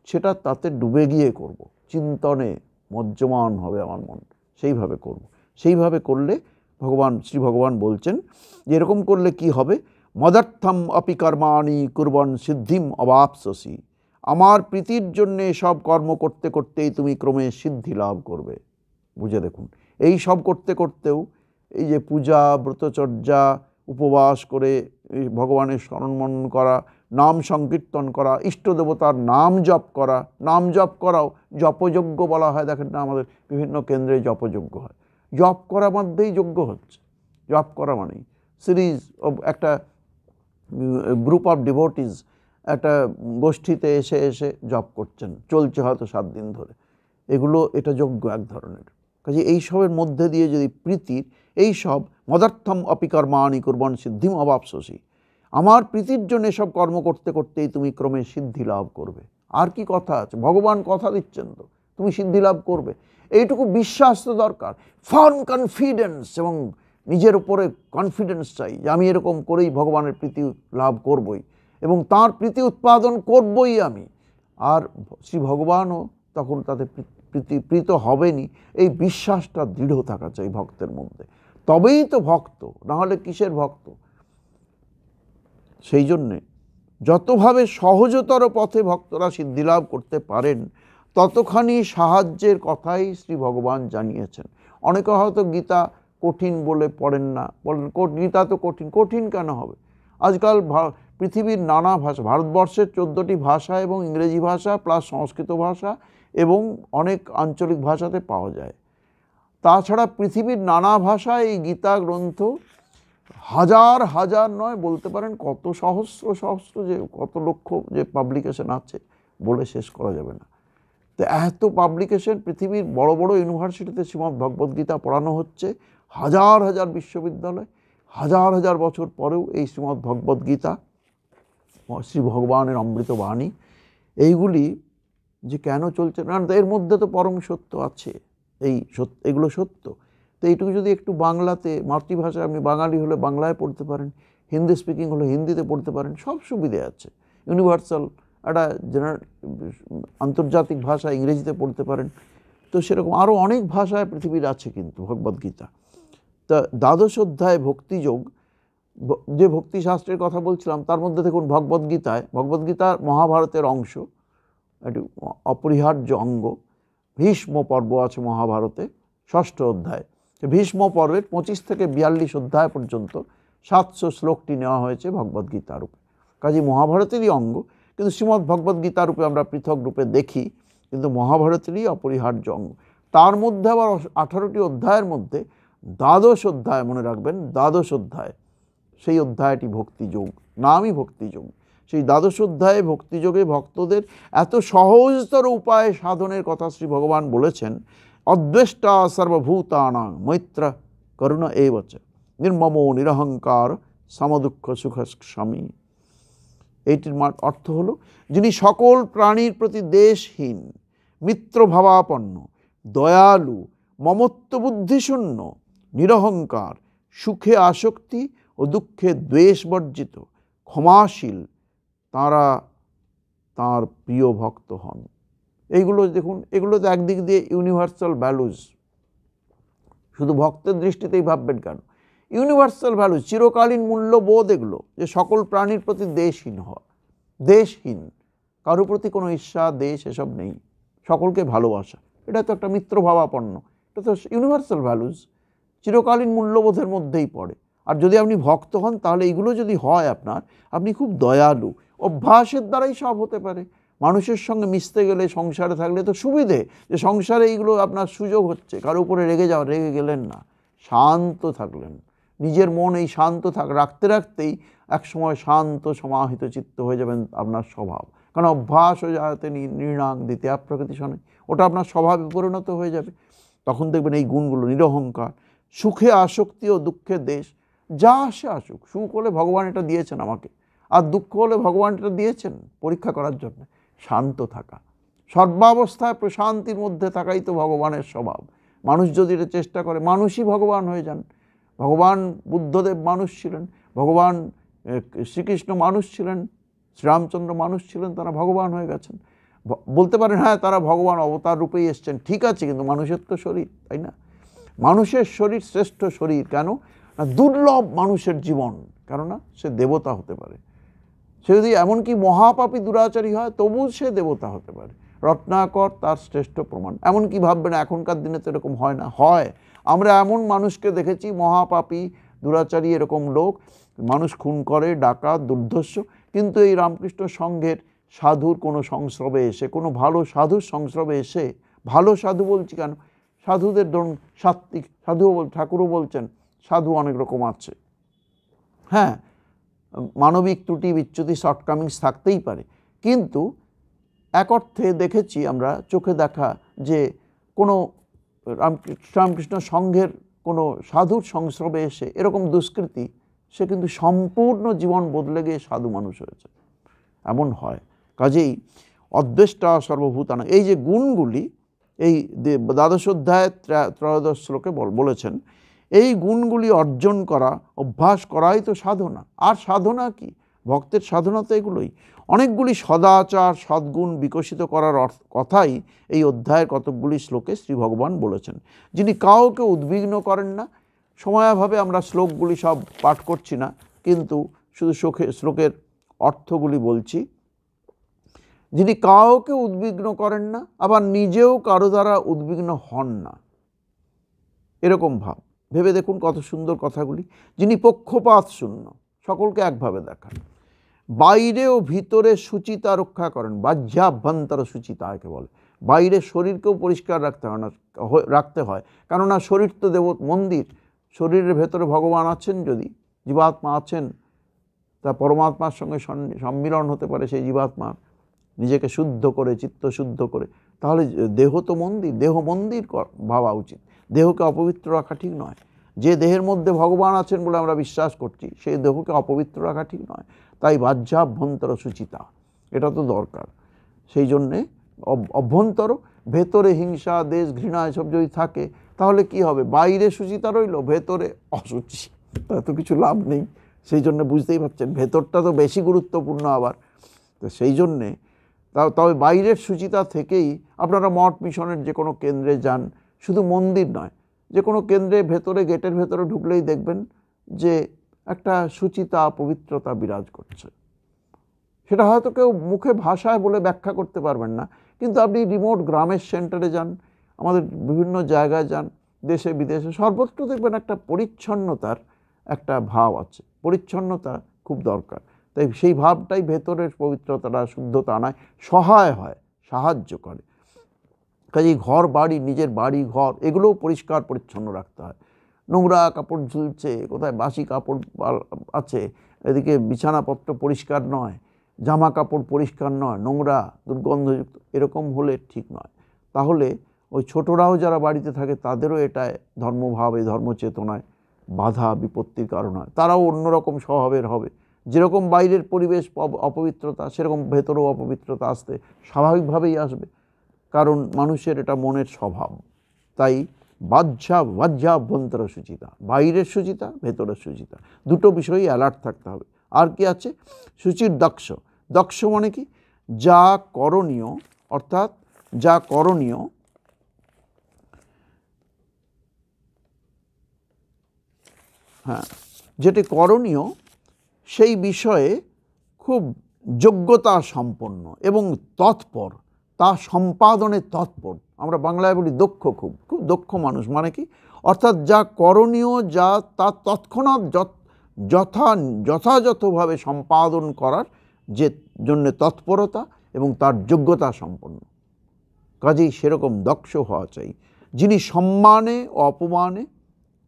A: সেটা তাতে ডুবে গিয়ে করব, চিন্তনে মজ্জমান হবে আমার মন, সেইভাবে করব। সেইভাবে করলে শ্রী ভগবান বলছেন যে এরকম করলে কি হবে, মদার্থম অপি কর্মাণি কুর্বন সিদ্ধিম অবাপসসি, আমার প্রীতির জন্যে সব কর্ম করতে করতেই তুমি ক্রমে সিদ্ধি লাভ করবে। বুঝে দেখুন, এই সব করতে করতেও এই যে পূজা, ব্রতচর্যা, উপবাস করে ভগবানের স্মরণ মনন করা, নাম সংকীর্তন করা, ইষ্ট দেবতার নাম জপ করা, নাম জপ করাও জপযজ্ঞ বলা হয়। দেখেন না, আমাদের বিভিন্ন কেন্দ্রে জপযজ্ঞ হয়, জপ করা মধ্যেই যজ্ঞ হচ্ছে। জপ করা মানেই সিরিজ অফ একটা গ্রুপ অফ ডিভোটিস একটা গোষ্ঠীতে এসে এসে জপ করছেন, চলছে হয়তো 7 দিন ধরে, এটা যজ্ঞ এক ধরনের। কাজে এইসবের মধ্যে দিয়ে যদি প্রীতির এইসব মদার্থম অপি কর্মাণি কুর্বন সিদ্ধিম অবাপসসি, আমার প্রীতির জন্য এসব কর্ম করতে করতেই তুমি ক্রমে সিদ্ধি লাভ করবে। আর কি কথা আছে? ভগবান কথা দিচ্ছেন তো, তুমি সিদ্ধি লাভ করবে। এইটুকু বিশ্বাস তো দরকার, ফার্ম কনফিডেন্স, এবং নিজের উপরে কনফিডেন্স চাই যে আমি এরকম করেই ভগবানের প্রীতি লাভ করবই, এবং তার প্রীতি উৎপাদন করবই আমি। আর শ্রী ভগবানও তখন তাতে প্রীত হবেনি, এই বিশ্বাসটা দৃঢ় থাকা চাই ভক্তের মধ্যে, তবেই তো ভক্ত, নাহলে কিসের ভক্ত? সেই জন্যে যতভাবে সহজতর পথে ভক্তরা সিদ্ধিলাভ করতে পারেন, ততখানি সাহায্যের কথাই শ্রী ভগবান জানিয়েছেন। অনেকে হয়তো গীতা কঠিন বলে পড়েন না, বলেন গীতা তো কঠিন। কঠিন কেন হবে? আজকাল পৃথিবীর নানা ভাষা, ভারতবর্ষের 14টি ভাষা এবং ইংরেজি ভাষা প্লাস সংস্কৃত ভাষা এবং অনেক আঞ্চলিক ভাষাতে পাওয়া যায়। তাছাড়া পৃথিবীর নানা ভাষায় এই গীতা গ্রন্থ হাজার হাজার নয়, বলতে পারেন কত সহস্র সহস্র, যে কত লক্ষ যে পাবলিকেশন আছে, বলে শেষ করা যাবে না। তো এত পাবলিকেশন, পৃথিবীর বড় বড় ইউনিভার্সিটিতে শ্রীমদ্ ভগবদ্গীতা পড়ানো হচ্ছে, হাজার হাজার বিশ্ববিদ্যালয়, হাজার হাজার বছর পরেও এই শ্রীমদ্ ভগবদ্গীতা, শ্রী ভগবানের অমৃত বাণী, এইগুলি যে কেন চলছে না, এর মধ্যে তো পরম সত্য আছে, এগুলো সত্য। তো এইটুকু যদি একটু বাংলাতে, মাতৃভাষা, আপনি বাঙালি হলে বাংলায় পড়তে পারেন, হিন্দি স্পিকিং হলে হিন্দিতে পড়তে পারেন, সব সুবিধে আছে। ইউনিভার্সাল একটা আন্তর্জাতিক ভাষা ইংরেজিতে পড়তে পারেন। তো সেরকম আরও অনেক ভাষায় পৃথিবীর আছে কিন্তু ভগবদ্গীতা। তা 12 অধ্যায় ভক্তিযোগ, যে ভক্তিশাস্ত্রের কথা বলছিলাম, তার মধ্যে দেখুন ভগবদ্গীতা মহাভারতের অংশ, একটি অপরিহার্য অঙ্গ। ভীষ্ম পর্ব আছে মহাভারতে, 6ষ্ঠ অধ্যায়। ভীষ্ম পর্বের 25 থেকে 42 অধ্যায় পর্যন্ত 700 শ্লোকটি নেওয়া হয়েছে ভগবদ্গীতা রূপে। কাজে মহাভারতেরই অঙ্গ, কিন্তু শ্রীমদ্ ভগবদ্গীতা রূপে আমরা পৃথক রূপে দেখি, কিন্তু মহাভারতেরই অপরিহার্য অঙ্গ। তার মধ্যে আবার 18টি অধ্যায়ের মধ্যে 12 অধ্যায়, মনে রাখবেন 12 অধ্যায়, সেই অধ্যায়টি ভক্তিযোগ, নামই ভক্তিযোগ। সেই 12 অধ্যায়ে ভক্তিযোগে ভক্তদের এত সহজতর উপায়ে সাধনের কথা শ্রী ভগবান বলেছেন। অদ্বেষ্টা সর্বভূতানাং মৈত্র করুণা এবচ নির্মমো নিরহংকার সমদুঃখ সুখ স্বামী। এইটির অর্থ হলো, যিনি সকল প্রাণীর প্রতি দেশহীন, মিত্রভাবাপন্ন, দয়ালু, মমত্ব বুদ্ধিশূন্য, নিরহংকার, সুখে আসক্তি ও দুঃখে দ্বেষ বর্জিত, ক্ষমাশীল, তাঁরা তাঁর প্রিয় ভক্ত হন। এইগুলো দেখুন, এগুলো তো একদিক দিয়ে ইউনিভার্সাল ভ্যালুজ। শুধু ভক্তের দৃষ্টিতেই ভাববেন কেন, ইউনিভার্সাল ভ্যালুজ, চিরকালীন মূল্যবোধ এগুলো, যে সকল প্রাণীর প্রতি দেশহীন হওয়া, দেশহীন, কারোর প্রতি কোনো ঈর্ষা দেশ এসব নেই, সকলকে ভালোবাসা, এটা তো একটা মিত্রভাবাপন্ন, এটা তো ইউনিভার্সাল ভ্যালুজ, চিরকালীন মূল্যবোধের মধ্যেই পড়ে। আর যদি আপনি ভক্ত হন, তাহলে এইগুলো যদি হয় আপনার, আপনি খুব দয়ালু, অভ্যাসের দ্বারাই সব হতে পারে। মানুষের সঙ্গে মিশতে গেলে, সংসারে থাকলে তো সুবিধে, যে সংসারে এইগুলো আপনার সুযোগ হচ্ছে, কারো উপরে রেগে গেলেন না, শান্ত থাকলেন, নিজের মন এই শান্ত রাখতে রাখতেই একসময় শান্ত সমাহিত চিত্ত হয়ে যাবেন আপনার স্বভাব। কারণ অভ্যাস ও যাতে নৃণাং দ্বিতীয়া প্রকৃতি শোনে, ওটা আপনার স্বভাবে পরিণত হয়ে যাবে। তখন দেখবেন এই গুণগুলো, নিরহংকার, সুখে আসক্তি ও দুঃখে দেশ, যা আসে আসুক, সুখ হলে ভগবান এটা দিয়েছেন আমাকে, আর দুঃখ হলে ভগবান এটা দিয়েছেন পরীক্ষা করার জন্য। শান্ত থাকা, সর্বাবস্থায় প্রশান্তির মধ্যে থাকাই তো ভগবানের স্বভাব। মানুষ যদি এটা চেষ্টা করে, মানুষই ভগবান হয়ে যান। ভগবান বুদ্ধদেব মানুষ ছিলেন, ভগবান শ্রীকৃষ্ণ মানুষ ছিলেন, শ্রীরামচন্দ্র মানুষ ছিলেন, তারা ভগবান হয়ে গেছেন। বলতে পারেন হ্যাঁ তারা ভগবান অবতার রূপেই এসছেন, ঠিক আছে, কিন্তু মানুষের তো শরীর, তাই না? মানুষের শরীর শ্রেষ্ঠ শরীর। কেন না? দুর্লভ মানুষের জীবন, কেননা সে দেবতা হতে পারে। সে যদি এমনকি মহাপাপী দুরাচারী হয় তবু সে দেবতা হতে পারে। রত্নাকর তার শ্রেষ্ঠ প্রমাণ। এমনকি ভাববেন এখনকার দিনে তো এরকম হয় না, হয়। আমরা এমন মানুষকে দেখেছি, মহাপাপী দুরাচারী এরকম লোক, মানুষ খুন করে, ডাকাত, দুর্ধর্ষ, কিন্তু এই রামকৃষ্ণ সংঘের সাধুর কোনো সংস্রবে এসে, কোনো ভালো সাধুর সংস্রবে এসে, ভালো সাধু বলছি কেন, সাধুদের ধরুন সাত্ত্বিক সাধুও ঠাকুরও বলছেন সাধু অনেক রকম আছে, হ্যাঁ, মানবিক ত্রুটি বিচ্যুতি শর্টকামিংস থাকতেই পারে, কিন্তু এক অর্থে দেখেছি আমরা চোখে দেখা যে কোনো রামকৃষ্ণ সংঘের কোনো সাধুর সংস্রবে এসে এরকম দুষ্কৃতি, সে কিন্তু সম্পূর্ণ জীবন বদলে গিয়ে সাধু মানুষ হয়েছে, এমন হয়। কাজেই অদ্বেষ্টা সর্বভূতানাং, এই যে গুণগুলি এই দ্বাদশ অধ্যায় 13 শ্লোকে বলেছেন, এই গুণগুলি অর্জন করা, অভ্যাস করাই তো সাধনা। আর সাধনা কি? ভক্তের সাধনা তো এগুলোই। অনেকগুলি সদাচার সদ্গুণ বিকশিত করার কথাই এই অধ্যায়ের কতকগুলি শ্লোকে শ্রী ভগবান বলেছেন। যিনি কাউকে উদ্বিগ্ন করেন না। সময়াভাবে আমরা শ্লোকগুলি সব পাঠ করছি না, কিন্তু শুধু শ্লোকের অর্থগুলি বলছি। যিনি কাউকে উদ্বিগ্ন করেন না, আবার নিজেও কারো দ্বারা উদ্বিগ্ন হন না, এরকম ভাব। ভেবে দেখুন কত সুন্দর কথাগুলি। যিনি পক্ষপাত শূন্য, সকলকে একভাবে দেখান, বাইরে ও ভিতরে শুচিতা রক্ষা করেন, বাহ্যাভ্যন্তর শুচিতা একে বলে। বাইরে শরীরকেও পরিষ্কার রাখতে হয়, কেননা শরীর তো মন্দির। শরীরের ভেতরে ভগবান আছেন, যদি জীবাত্মা আছেন, তা পরমাত্মার সঙ্গে সম্মিলন হতে পারে সেই জীবাত্মার, নিজেকে শুদ্ধ করে, চিত্ত শুদ্ধ করে। তাহলে দেহ তো মন্দির, দেহ মন্দির ভাবা উচিত। দেহকে অপবিত্র রাখা ঠিক নয়। যে দেহের মধ্যে ভগবান আছেন বলে আমরা বিশ্বাস করছি, সেই দেহকে অপবিত্র রাখা ঠিক নয়। তাই বাহ্যাভ্যন্তর শুচিতা এটা তো দরকার। সেই জন্যে অভ্যন্তর, ভেতরে হিংসা, দেশ, ঘৃণা এসব যদি থাকে তাহলে কি হবে? বাইরে শুচিতা রইল, ভেতরে অশুচি, তা তো কিছু লাভ নেই। সেই জন্য বুঝতেই পারছেন ভেতরটা তো বেশি গুরুত্বপূর্ণ আবার। তো সেই জন্যে তবে বাইরের শুচিতা থেকেই আপনারা মঠ মিশনের যে কোনো কেন্দ্রে যান, শুধু মন্দির নয়, যে কোনো কেন্দ্রে ভেতরে, গেটের ভেতরে ঢুকলেই দেখবেন যে একটা শুচিতা, পবিত্রতা বিরাজ করছে। সেটা হয়তো কেউ মুখে ভাষায় বলে ব্যাখ্যা করতে পারবেন না, কিন্তু আপনি রিমোট গ্রামের সেন্টারে যান, আমাদের বিভিন্ন জায়গায় যান, দেশে বিদেশে, সর্বত্র দেখবেন একটা পরিচ্ছন্নতার একটা ভাব আছে। পরিচ্ছন্নতা খুব দরকার। তাই সেই ভাবটাই ভেতরের পবিত্রতাটা, শুদ্ধতা আনায় সহায় হয়, সাহায্য করে। কাজেই ঘর বাড়ি, নিজের বাড়ি ঘর এগুলোও পরিষ্কার পরিচ্ছন্ন রাখতে হয়। নোংরা কাপড় ঝুলছে, কোথায় বাসি কাপড় আছে, এদিকে বিছানাপত্র পরিষ্কার নয়, জামা কাপড় পরিষ্কার নয়, নোংরা, দুর্গন্ধযুক্ত, এরকম হলে ঠিক নয়। তাহলে ওই ছোটরাও যারা বাড়িতে থাকে তাদেরও এটায় ধর্মভাবে, ধর্মচেতনায় বাধা বিপত্তির কারণ হয়। তারাও অন্যরকম স্বভাবের হবে। যেরকম বাইরের পরিবেশ অপবিত্রতা, সেরকম ভেতরেও অপবিত্রতা আসতে স্বাভাবিকভাবেই আসবে, কারণ মানুষের এটা মনের স্বভাব। তাই বাহ্যাভ্যন্তর শুচিতা, বাইরের শুচিতা, ভেতরের শুচিতা, দুটো বিষয়ই অ্যালার্ট থাকতে হবে। আর কি আছে? শুচির দক্ষ। দক্ষ মানে কি? যা করণীয়, অর্থাৎ যা করণীয়, হ্যাঁ, যেটি করণীয় সেই বিষয়ে খুব যোগ্যতা সম্পন্ন এবং তৎপর, তা সম্পাদনে তৎপর। আমরা বাংলায় বলি দক্ষ, খুব খুব দক্ষ মানুষ। মানে কি? অর্থাৎ যা করণীয়, যা তা তৎক্ষণাৎ যথাযথভাবে সম্পাদন করার যে জন্যে তৎপরতা এবং তার যোগ্যতা সম্পন্ন। কাজেই সেরকম দক্ষ হওয়া চাই, যিনি সম্মানে ও অপমানে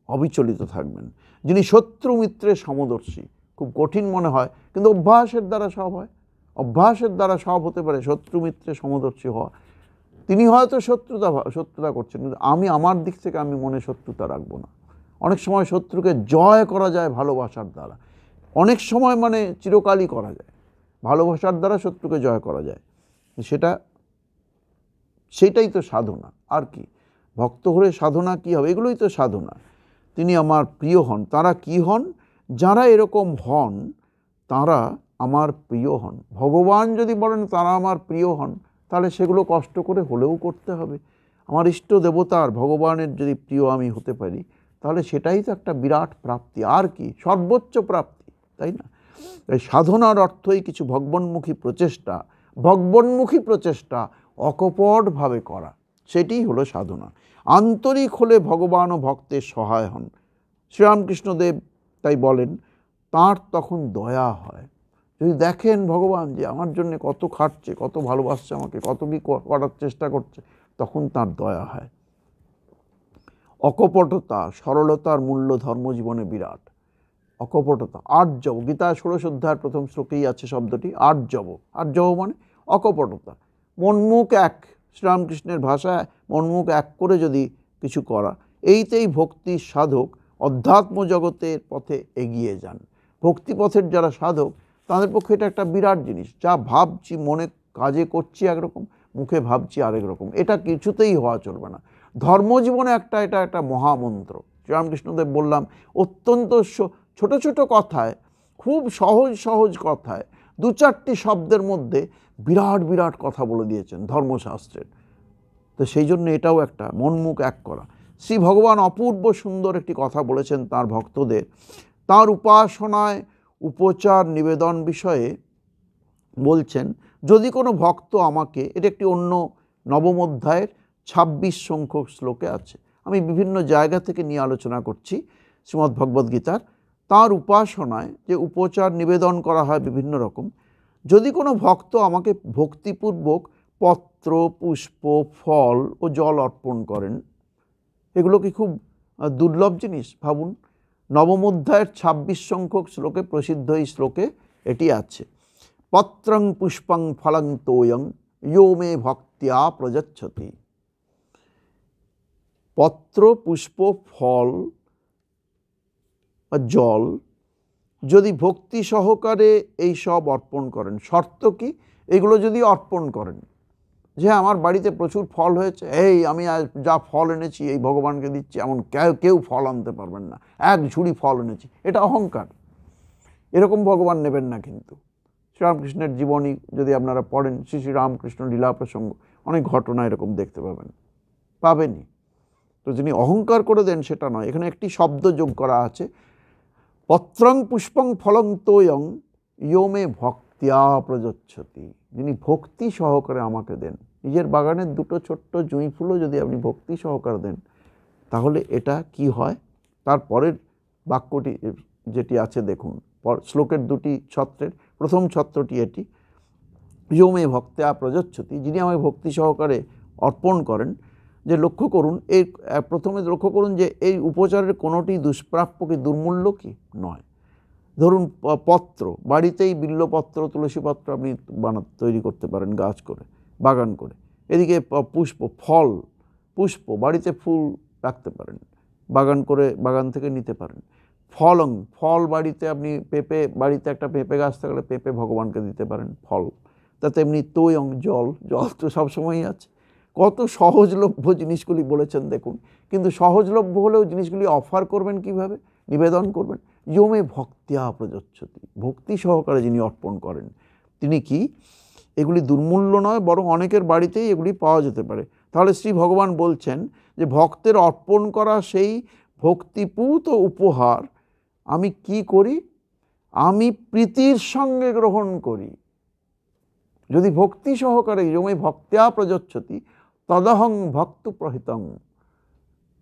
A: অবিচলিত থাকবেন, যিনি শত্রু মিত্রের সমদর্শী। খুব কঠিন মনে হয়, কিন্তু অভ্যাসের দ্বারা সব হয়। অভ্যাসের দ্বারা সব হতে পারে, শত্রু মিত্রে সমদর্শী হওয়া। তিনি হয়তো শত্রুতা করছেন, কিন্তু আমি আমার দিক থেকে আমি মনে শত্রুতা রাখবো না। অনেক সময় শত্রুকে জয় করা যায় ভালোবাসার দ্বারা, অনেক সময় মানে চিরকালই করা যায়, ভালোবাসার দ্বারা শত্রুকে জয় করা যায়। সেটাই তো সাধনা, আর কি। ভক্ত হলে সাধনা কি হবে? এগুলোই তো সাধনা। তিনি আমার প্রিয় হন। তারা কি হন? যারা এরকম হন তারা আমার প্রিয় হন। ভগবান যদি বলেন তারা আমার প্রিয় হন, তাহলে সেগুলো কষ্ট করে হলেও করতে হবে। আমার ইষ্ট দেবতার, ভগবানের যদি প্রিয় আমি হতে পারি, তাহলে সেটাই তো একটা বিরাট প্রাপ্তি, আর কি, সর্বোচ্চ প্রাপ্তি, তাই না? এই সাধনার অর্থই কিছু ভগবন্মুখী প্রচেষ্টা অকপটভাবে করা, সেটিই হলো সাধনা। আন্তরিক হলে ভগবান ও ভক্তের সহায় হন। শ্রীরামকৃষ্ণদেব তাই বলেন, তাঁর তখন দয়া হয়। যদি দেখেন ভগবান যে আমার জন্য কত খাটছে, কত ভালোবাসছে আমাকে, কত কি করার চেষ্টা করছে, তখন তাঁর দয়া হয়। অকপটতা, সরলতার মূল্য ধর্মজীবনে বিরাট। অকপটতা, আর্জব, গীতা ১৬ অধ্যায়ের প্রথম শ্লোকেই আছে শব্দটি আর্জব। আর্জব মানে অকপটতা, মনমুখ এক। শ্রীরামকৃষ্ণের ভাষায় মনমুখ এক করে যদি কিছু করা, এইতেই ভক্তির সাধক অধ্যাত্ম জগতের পথে এগিয়ে যান। ভক্তিপথের যারা সাধক, তাদের পক্ষে এটা একটা বিরাট জিনিস। যা ভাবছি মনে কাজে করছি একরকম, মুখে ভাবছি আরেক রকম, এটা কিছুতেই হওয়া চলবে না। ধর্মজীবনে এটা একটা মহামন্ত্র। শ্রীরামকৃষ্ণদেব বললাম, অত্যন্ত ছোট ছোট কথায়, খুব সহজ কথায়, ২-৪টি শব্দের মধ্যে বিরাট বিরাট কথা বলে দিয়েছেন ধর্মশাস্ত্রের। তো সেই জন্য এটাও একটা মনমুখ এক করা। শ্রী ভগবান অপূর্ব সুন্দর একটি কথা বলেছেন তার ভক্তদের। তার উপাসনায় উপচার নিবেদন বিষয়ে বলছেন, যদি কোনো ভক্ত আমাকে, এটা একটি অন্য নবম অধ্যায়ের ২৬ সংখ্যক শ্লোকে আছে, আমি বিভিন্ন জায়গা থেকে নিয়ে আলোচনা করছি শ্রীমদ্ভগবদ্গীতার। তার উপাসনায় যে উপচার নিবেদন করা হয় বিভিন্ন রকম, যদি কোনো ভক্ত আমাকে ভক্তিপূর্বক পত্র, পুষ্প, ফল ও জল অর্পণ করেন, এগুলো কি খুব দুর্লভ জিনিস? ভাবুন, নবম অধ্যায়ের ২৬ সংখ্যক শ্লোকে, প্রসিদ্ধ এই শ্লোকে এটি আছে, পত্রং পুষ্পং ফলং তোয়ং ইয়ো মে ভক্তিয়া প্রযচ্ছতি। পত্র, পুষ্প, ফল আর জল যদি ভক্তি সহকারে এই সব অর্পণ করেন, শর্ত কি? এগুলো যদি অর্পণ করেন, যে আমার বাড়িতে প্রচুর ফল হয়েছে, এই আমি যা ফল এনেছি এই ভগবানকে দিচ্ছি, এমন কেউ ফল আনতে পারবেন না, এক ঝুড়ি ফল এনেছি, এটা অহংকার। এরকম ভগবান নেবেন না। কিন্তু শ্রীরামকৃষ্ণের জীবনী যদি আপনারা পড়েন, শ্রী রামকৃষ্ণ লীলা প্রসঙ্গ, অনেক ঘটনা এরকম দেখতে পাবেনই। তো যিনি অহংকার করে দেন সেটা নয়। এখানে একটি শব্দ যোগ করা আছে, পত্রং পুষ্পং ফলং তোয়ং ইয়ো মে ভক্তিয়া প্রযচ্ছতি। যিনি ভক্তি সহকারে আমাকে দেন, নিজের বাগানের দুটো ছোট্ট জুঁই ফুলও যদি আপনি ভক্তি সহকারে দেন, তাহলে এটা কি হয়? তারপরের বাক্যটি যেটি আছে দেখুন, শ্লোকের দুটি ছত্রের প্রথম ছত্রটি এটি, ইয়ো মে ভক্তিয়া প্রযচ্ছতি, যিনি আমাকে ভক্তি সহকারে অর্পণ করেন। যে লক্ষ্য করুন, এই প্রথমে লক্ষ্য করুন যে এই উপচারের কোনোটি দুষ্প্রাপ্য কি দুর্মূল্য কি নয়। ধরুন পত্র, বাড়িতেই বিল্লপত্র, তুলসীপত্র আপনি তৈরি করতে পারেন গাছ করে, বাগান করে। এদিকে পুষ্প, ফল, পুষ্প, বাড়িতে ফুল রাখতে পারেন, বাগান থেকে নিতে পারেন। ফলং, ফল, বাড়িতে আপনি পেঁপে, বাড়িতে একটা পেঁপে গাছ থাকলে পেঁপে ভগবানকে দিতে পারেন, ফল। তা তেমনি তোয়ং, জল তো সবসময়ই আছে। কত সহজলভ্য জিনিসগুলি বলেছেন দেখুন। কিন্তু সহজলভ্য হলেও জিনিসগুলি অফার করবেন কিভাবে, নিবেদন করবেন? ইয়ো মে ভক্তিয়া প্রযচ্ছতি, ভক্তি সহকারে যিনি অর্পণ করেন তিনি কি? এগুলি দুর্মূল্য নয়, বরং অনেকের বাড়িতেই এগুলি পাওয়া যেতে পারে। তাহলে শ্রী ভগবান বলছেন যে ভক্তের অর্পণ করা সেই ভক্তিপূত উপহার আমি কি করি? আমি প্রীতির সঙ্গে গ্রহণ করি। যদি ভক্তি সহকারে ইয়ো মে ভক্তিয়া প্রযচ্ছতি তদহং ভক্ত প্রহিতং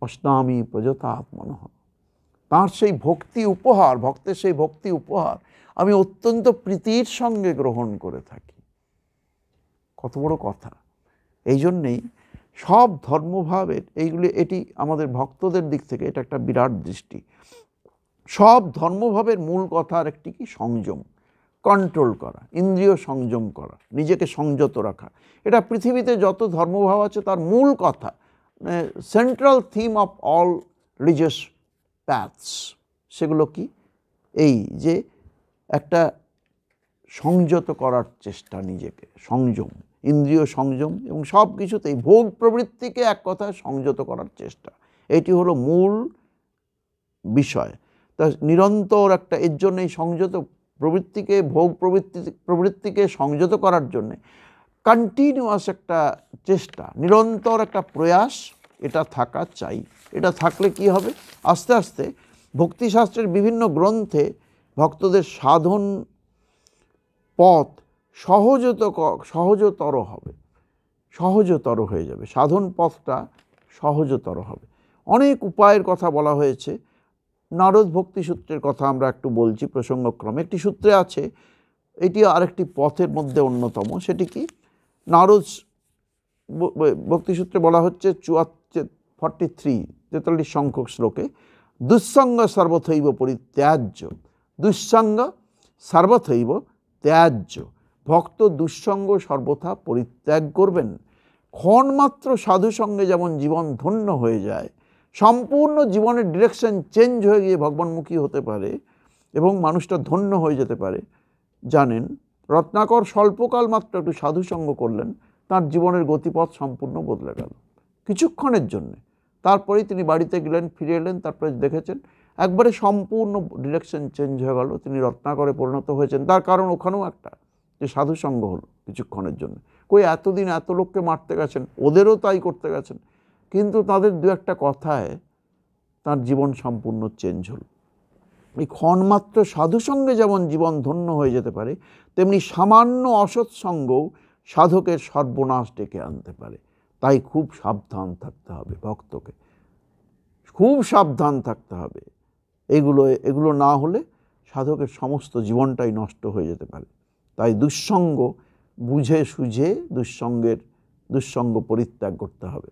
A: অস্নামি প্রযতাত্মনঃ, তাঁর সেই ভক্তি উপহার, ভক্তের সেই ভক্তি উপহার আমি অত্যন্ত প্রীতির সঙ্গে গ্রহণ করে থাকি। কত বড় কথা! এই জন্যেই সব ধর্মভাবের এটি আমাদের ভক্তদের দিক থেকে এটা একটা বিরাট দৃষ্টি। সব ধর্মভাবের মূল কথা আর একটি কি? সংযম। কন্ট্রোল করা, ইন্দ্রিয় সংযম করা, নিজেকে সংযত রাখা। এটা পৃথিবীতে যত ধর্মভাব আছে তার মূল কথা, central theme of all religious paths. সেগুলো কি? এই যে একটা সংযত করার চেষ্টা, নিজেকে সংযম, ইন্দ্রিয় সংযম এবং সব কিছুতেই ভোগ প্রবৃত্তিকে এক কথায় সংযত করার চেষ্টা, এটি হলো মূল বিষয়। তা নিরন্তর একটা এর জন্য এই সংযত প্রবৃত্তিকে, ভোগ প্রবৃত্তিকে সংযত করার জন্যে কন্টিনিউয়াস একটা চেষ্টা, নিরন্তর একটা প্রয়াস, এটা থাকা চাই। এটা থাকলে কি হবে? আস্তে আস্তে ভক্তিশাস্ত্রের বিভিন্ন গ্রন্থে ভক্তদের সাধন পথ সহজতর হবে, সহজতর হয়ে যাবে, সাধন পথটা সহজতর হবে। অনেক উপায়ের কথা বলা হয়েছে। নারদ ভক্তি সূত্রের কথা আমরা একটু বলছি প্রসঙ্গক্রমে। একটি সূত্রে আছে, এটি আরেকটি পথের মধ্যে অন্যতম। সেটি কি? নারদ ভক্তিসূত্রে বলা হচ্ছে 43 সংখ্যক শ্লোকে, দুঃসঙ্গ সর্বথৈব পরিত্যাজ্য, দুঃসঙ্গ সর্বথৈব ত্যাজ্য। ভক্ত দুঃসঙ্গ সর্বথা পরিত্যাগ করবেন। ক্ষণমাত্র সাধু সঙ্গে যেমন জীবন ধন্য হয়ে যায়, সম্পূর্ণ জীবনের ডিরেকশন চেঞ্জ হয়ে গিয়ে ভগবানমুখী হতে পারে এবং মানুষটা ধন্য হয়ে যেতে পারে। জানেন, রত্নাকর স্বল্পকাল মাত্র একটু সাধুসঙ্গ করলেন, তার জীবনের গতিপথ সম্পূর্ণ বদলে গেল কিছুক্ষণের জন্যে। তারপরেই তিনি বাড়িতে গেলেন, ফিরে এলেন, তারপরে দেখেছেন একবারে সম্পূর্ণ ডিরেকশন চেঞ্জ হয়ে গেল, তিনি রত্নাকরে পরিণত হয়েছেন। তার কারণ ওখানেও একটা, যে সাধুসঙ্গ হলো কিছুক্ষণের জন্য। কই এতদিন এত লোককে মারতে গেছেন, ওদেরও তাই করতে গেছেন, কিন্তু তাদের দু একটা কথায় তার জীবন সম্পূর্ণ চেঞ্জ হলো। এই ক্ষণমাত্র সাধুসঙ্গে যেমন জীবন ধন্য হয়ে যেতে পারে, তেমনি সামান্য অসৎসঙ্গও সাধকের সর্বনাশ ডেকে আনতে পারে। তাই খুব সাবধান থাকতে হবে ভক্তকে, খুব সাবধান থাকতে হবে। এগুলো না হলে সাধকের সমস্ত জীবনটাই নষ্ট হয়ে যেতে পারে। তাই দুঃসঙ্গ বুঝে সুঝে দুঃসঙ্গ পরিত্যাগ করতে হবে।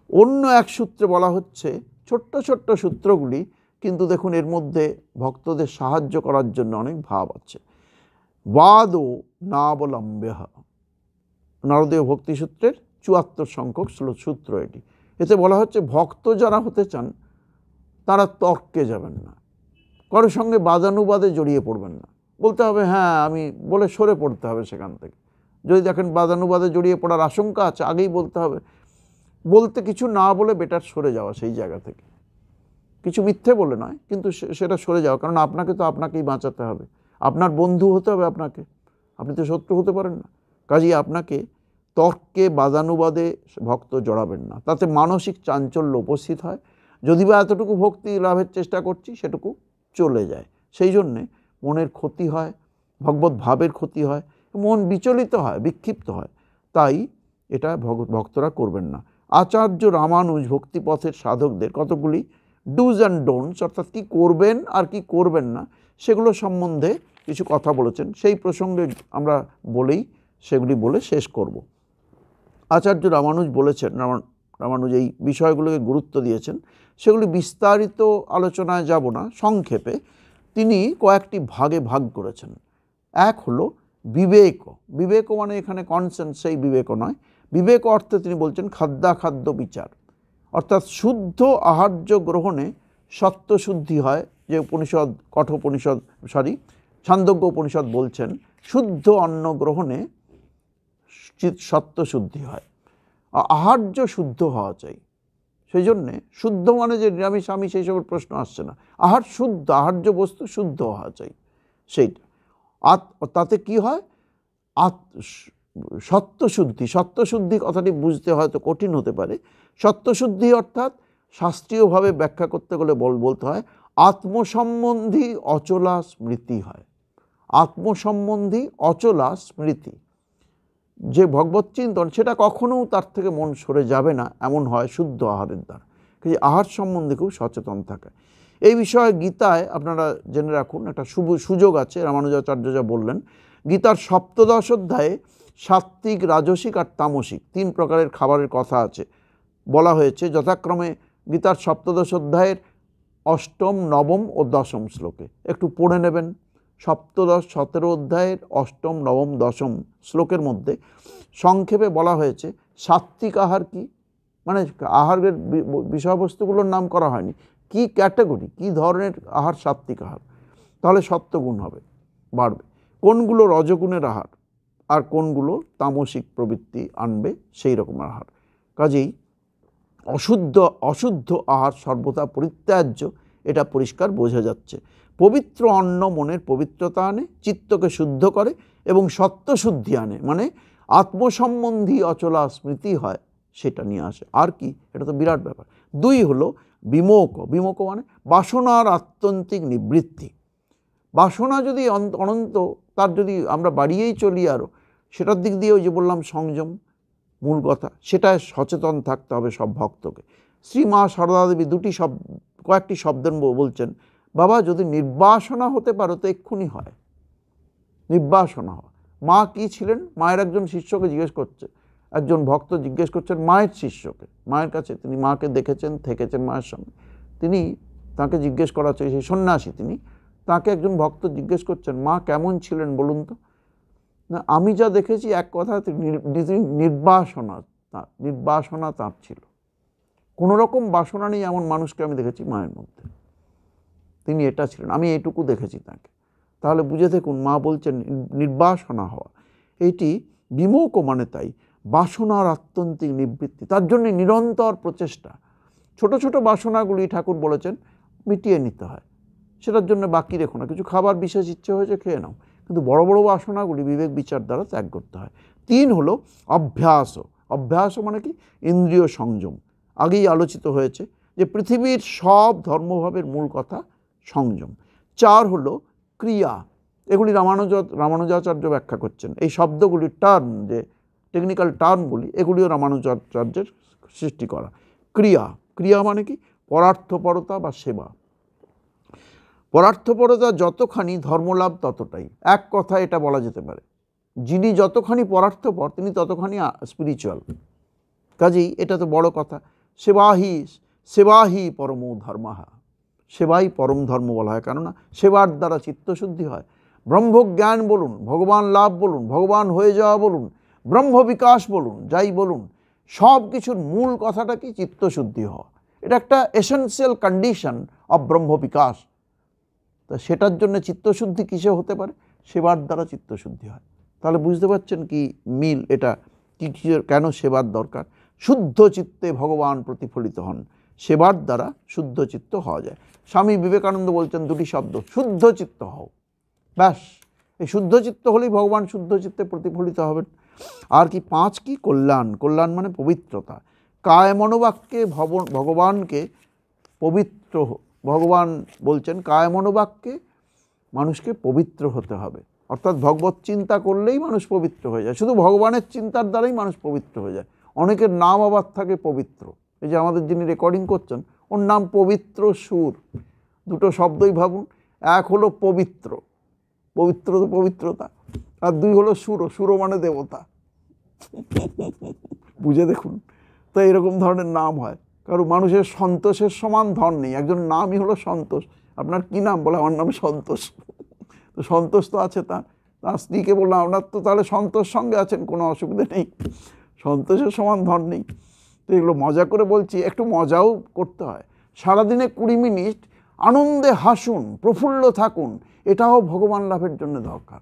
A: অন্য এক সূত্রে বলা হচ্ছে, ছোট্ট ছোট্ট সূত্রগুলি, কিন্তু দেখুন এর মধ্যে ভক্তদের সাহায্য করার জন্য অনেক ভাব আছে। বাদো নাবলম্ব্যঃ, নারদীয় ভক্তি সূত্রের 74 সংখ্যক সূত্র এটি। এতে বলা হচ্ছে ভক্ত যারা হতে চান তারা তর্কে যাবেন না, কারোর সঙ্গে বাদানুবাদে জড়িয়ে পড়বেন না। বলতে হবে হ্যাঁ আমি বলে সরে পড়তে হবে সেখান থেকে। যদি দেখেন বাদানুবাদে জড়িয়ে পড়ার আশঙ্কা আছে, আগেই বলতে হবে। বলতে কিছু না বলে বেটার সরে যাওয়া সেই জায়গা থেকে, কিছু মিথ্যে বলে নয়, কিন্তু সেটা সরে যাওয়া। কারণ আপনাকে তো আপনাকেই বাঁচাতে হবে, আপনার বন্ধু হতে হবে আপনাকে, আপনি তো শত্রু হতে পারেন না। কাজেই আপনাকে তর্কে বাদানুবাদে ভক্ত জড়াবেন না, তাতে মানসিক চাঞ্চল্য উপস্থিত হয়। যদি বা এতটুকু ভক্তি লাভের চেষ্টা করছি সেটুকু চলে যায়, সেই জন্যে মনের ক্ষতি হয়, ভগবত ভাবের ক্ষতি হয়, মন বিচলিত হয়, বিক্ষিপ্ত হয়। তাই এটা ভক্তরা করবেন না। আচার্য রামানুজ ভক্তিপথের সাধকদের কতগুলি ডুজ অ্যান্ড ডোন্টস, অর্থাৎ কী করবেন আর কি করবেন না, সেগুলো সম্বন্ধে কিছু কথা বলেছেন। সেই প্রসঙ্গে আমরা সেগুলি বলে শেষ করব। আচার্য রামানুজ বলেছেন, রামানুজ এই বিষয়গুলোকে গুরুত্ব দিয়েছেন, সেগুলি বিস্তারিত আলোচনায় যাব না, সংক্ষেপে তিনি কয়েকটি ভাগে ভাগ করেছেন। এক হলো বিবেক। বিবেক মানে এখানে কনসেন্স, সেই বিবেক নয়। বিবেক অর্থে তিনি বলছেন খাদ্যাখাদ্য বিচার, অর্থাৎ শুদ্ধ আহার্য গ্রহণে সত্ত্বশুদ্ধি হয়। যে উপনিষদ ছান্দোগ্য উপনিষদ বলছেন শুদ্ধ অন্ন গ্রহণে সত্ত্বশুদ্ধি হয়। আহার্য শুদ্ধ হওয়া চাই। সেই জন্যে শুদ্ধ মানে যে নিরামিষ আমিষ সেই সবের প্রশ্ন আসছে না, আহার্য বস্তু শুদ্ধ হওয়া চাই সেইটা। তাতে কি হয়? সত্ত্বশুদ্ধি কথাটি বুঝতে হয়তো কঠিন হতে পারে। সত্ত্বশুদ্ধি অর্থাৎ শাস্ত্রীয়ভাবে ব্যাখ্যা করতে গেলে বলতে হয় আত্মসম্বন্ধী অচলা স্মৃতি হয়। আত্মসম্বন্ধী অচলা স্মৃতি, যে ভগবত চিন্তন, সেটা কখনও তার থেকে মন সরে যাবে না, এমন হয় শুদ্ধ আহারের দ্বারা। কিন্তু আহার সম্বন্ধে খুব সচেতন থাকে। এই বিষয়ে গীতায় আপনারা জেনে রাখুন, একটা সুযোগ আছে। রামানুজাচার্য যা বললেন, গীতার ৭ম অধ্যায়ে সাত্ত্বিক, রাজসিক আর তামসিক 3 প্রকারের খাবারের কথা আছে, বলা হয়েছে যথাক্রমে গীতার ৭ম অধ্যায়ের ৮ম, ৯ম ও ১০ম শ্লোকে। একটু পড়ে নেবেন, সপ্তদশ 17 অধ্যায়ের অষ্টম, নবম, দশম শ্লোকের মধ্যে সংক্ষেপে বলা হয়েছে সাত্ত্বিক আহার কি, মানে আহারের বিষয়বস্তুগুলোর নাম করা হয়নি, কি ক্যাটাগরি, কি ধরনের আহার সাত্ত্বিক আহার, তাহলে সত্ত্বগুণ হবে, বাড়বে, কোনগুলো রজগুণের আহার আর কোনগুলো তামসিক প্রবৃত্তি আনবে সেই রকম আহার। কাজেই অশুদ্ধ আহার সর্বদা পরিত্যাজ্য, এটা পরিষ্কার বোঝা যাচ্ছে। পবিত্র অন্ন মনের পবিত্রতা আনে, চিত্তকে শুদ্ধ করে এবং সত্ত্বশুদ্ধি আনে, মানে আত্মসম্বন্ধী অচলা স্মৃতি হয়, সেটা নিয়ে আসে। আর কি, এটা তো বিরাট ব্যাপার। 2 হলো বিমোক। বিমোক মানে বাসনার আত্যন্তিক নিবৃত্তি। বাসনা যদি অনন্ত, তার যদি আমরা বাড়িয়েই চলি আরও, সেটার দিক দিয়ে ওই যে বললাম সংযম মূল কথা, সেটায় সচেতন থাকতে হবে সব ভক্তকে। শ্রী মা সারদা দেবী কয়েকটি শব্দের বলছেন, বাবা যদি নির্বাসনা হতে পারো তো এক্ষুনি হয়, নির্বাসনা হওয়া। মা কি ছিলেন? মায়ের একজন শিষ্যকে জিজ্ঞেস করছে, একজন ভক্ত জিজ্ঞেস করছেন মায়ের শিষ্যকে, মায়ের কাছে, তিনি মাকে দেখেছেন, থেকেছেন মায়ের সঙ্গে, তিনি তাকে জিজ্ঞেস করা হচ্ছে, সেই সন্ন্যাসী তিনি, তাকে একজন ভক্ত জিজ্ঞেস করছেন মা কেমন ছিলেন বলুন তো। না, আমি যা দেখেছি এক কথা নির্বাসনা তাঁর ছিল, কোনো রকম বাসনা নেই এমন মানুষকে আমি দেখেছি মায়ের মধ্যে, তিনি এটা ছিলেন, আমি এইটুকু দেখেছি তাকে। তাহলে বুঝে দেখুন, মা বলছেন নির্বাসনা হওয়া, এইটি বিমোক মানে তাই বাসনার আত্যন্তিক নিবৃত্তি, তার জন্য নিরন্তর প্রচেষ্টা। ছোট ছোট বাসনাগুলি ঠাকুর বলেছেন মিটিয়ে নিতে হয়, সেটার জন্য বাকি রেখো না, কিছু খাবার বিশেষ ইচ্ছে হয়েছে খেয়ে নাও, কিন্তু বড় বড় বাসনাগুলি বিবেক বিচার দ্বারা ত্যাগ করতে হয়। 3 হলো অভ্যাস। অভ্যাস মানে কি? ইন্দ্রিয় সংযম। আগেই আলোচিত হয়েছে যে পৃথিবীর সব ধর্মভাবের মূল কথা সংযম। 4 হলো ক্রিয়া। এগুলি রামানুজাচার্য ব্যাখ্যা করছেন, এই শব্দগুলি টার্ম, যে টেকনিক্যাল টার্মগুলি, এগুলিও রামানুজাচার্যের সৃষ্টি করা। ক্রিয়া মানে কি? পরার্থপরতা বা সেবা। পরার্থপরতা যতখানি ধর্মলাভ ততটাই, এক কথা এটা বলা যেতে পারে, যিনি যতখানি পরার্থপর তিনি ততখানি স্পিরিচুয়াল। কাজেই এটা তো বড় কথা। সেবাহি পরমো ধর্মাহা, সেবাই পরম ধর্ম বলা হয়, কেননা সেবার দ্বারা চিত্তশুদ্ধি হয়। ব্রহ্মজ্ঞান বলুন, ভগবান লাভ বলুন, ভগবান হয়ে যাওয়া বলুন, ব্রহ্ম বিকাশ বলুন, যাই বলুন, সব কিছুর মূল কথাটা কি? চিত্তশুদ্ধি হওয়া। এটা একটা এসেন্সিয়াল কন্ডিশন অফ ব্রহ্ম বিকাশ। তা সেটার জন্য চিত্তশুদ্ধি কিসে হতে পারে? সেবার দ্বারা চিত্তশুদ্ধি হয়। তাহলে বুঝতে পারছেন কি মিল, এটা কি কেন সেবার দরকার। শুদ্ধ চিত্তে ভগবান প্রতিফলিত হন, সেবার দ্বারা শুদ্ধ চিত্ত হওয়া যায়। স্বামী বিবেকানন্দ বলছেন 2টি শব্দ, শুদ্ধ চিত্ত হও, ব্যাস। এই শুদ্ধ চিত্ত হলেই ভগবান শুদ্ধ চিত্তে প্রতিফলিত হবেন। আর কি 5 কি? কল্যাণ মানে পবিত্রতা। কায় মনোবাক্যে ভগবানকে পবিত্র, ভগবান বলছেন কায় মনোবাক্যে মানুষকে পবিত্র হতে হবে, অর্থাৎ ভগবত চিন্তা করলেই মানুষ পবিত্র হয়ে যায়, শুধু ভগবানের চিন্তার দ্বারাই মানুষ পবিত্র হয়ে যায়। অনেকের নাম আবার থাকে পবিত্র, এই যে আমাদের যিনি রেকর্ডিং করছেন ওর নাম পবিত্র সুর, 2টো শব্দই ভাবুন, এক হলো পবিত্র, পবিত্র তো পবিত্রতা, আর 2 হলো সুর মানে দেবতা। বুঝে দেখুন, তো এরকম ধরনের নাম হয়। কারণ মানুষের সন্তোষের সমান ধন নেই, একজন নামই হলো সন্তোষ। আপনার কি নাম? বলে আমার নাম সন্তোষ। তো সন্তোষ তো আছে তার স্ত্রীকে বললাম আপনার তো তাহলে সন্তোষ সঙ্গে আছেন, কোনো অসুবিধা নেই, সন্তোষের সমান ধন নেই। তো এগুলো মজা করে বলছি, একটু মজাও করতে হয়। সারাদিনে 20 মিনিট আনন্দে হাসুন, প্রফুল্ল থাকুন, এটাও ভগবান লাভের জন্য দরকার।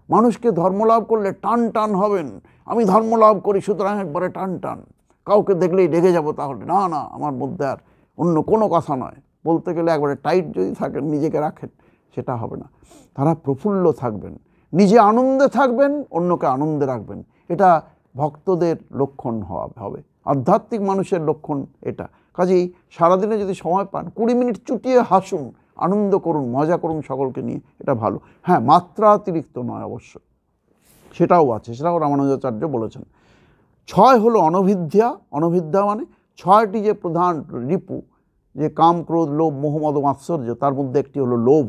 A: মানুষকে ধর্মলাভ করলে টান হবেন, আমি ধর্মলাভ করি সুতরাং একবারে টান, কাউকে দেখলেই রেগে যাব, তাহলে না, আমার মধ্যে আর অন্য কোনো কথা নয়, বলতে গেলে একবারে টাইট যদি থাকেন, নিজেকে রাখেন, সেটা হবে না। তারা প্রফুল্ল থাকবেন, নিজে আনন্দে থাকবেন, অন্যকে আনন্দে রাখবেন, এটা ভক্তদের লক্ষণ হবে, আধ্যাত্মিক মানুষের লক্ষণ এটা। কাজেই সারাদিনে যদি সময় পান 20 মিনিট চুটিয়ে হাসুন, আনন্দ করুন, মজা করুন সকলকে নিয়ে, এটা ভালো। হ্যাঁ, মাত্রাতিরিক্ত নয় অবশ্য, সেটাও আছে, সেটাও রামানুজাচার্য বলেছেন। 6 হলো অনভিদ্যা মানে 6টি যে প্রধান রিপু, যে কাম, ক্রোধ, লোভ, মোহ, মদ, মাৎসর্য, তার মধ্যে একটি হলো লোভ,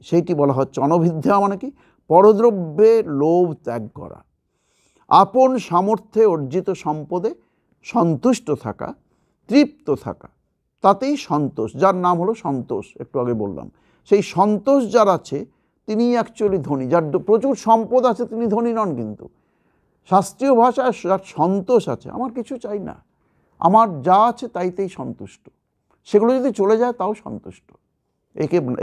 A: সেইটি বলা হচ্ছে অনভিদ্যা। মানে কি? পরদ্রব্যে লোভ ত্যাগ করা, আপন সামর্থ্যে অর্জিত সম্পদে সন্তুষ্ট থাকা, তৃপ্ত থাকা, তাতেই সন্তোষ, যার নাম হলো সন্তোষ, একটু আগে বললাম। সেই সন্তোষ যার আছে তিনিই অ্যাকচুয়ালি ধনী। যার প্রচুর সম্পদ আছে তিনি ধনী নন, কিন্তু শাস্ত্রীয় ভাষায় যার সন্তোষ আছে, আমার কিছু চাই না, আমার যা আছে তাইতেই সন্তুষ্ট, সেগুলো যদি চলে যায় তাও সন্তুষ্ট,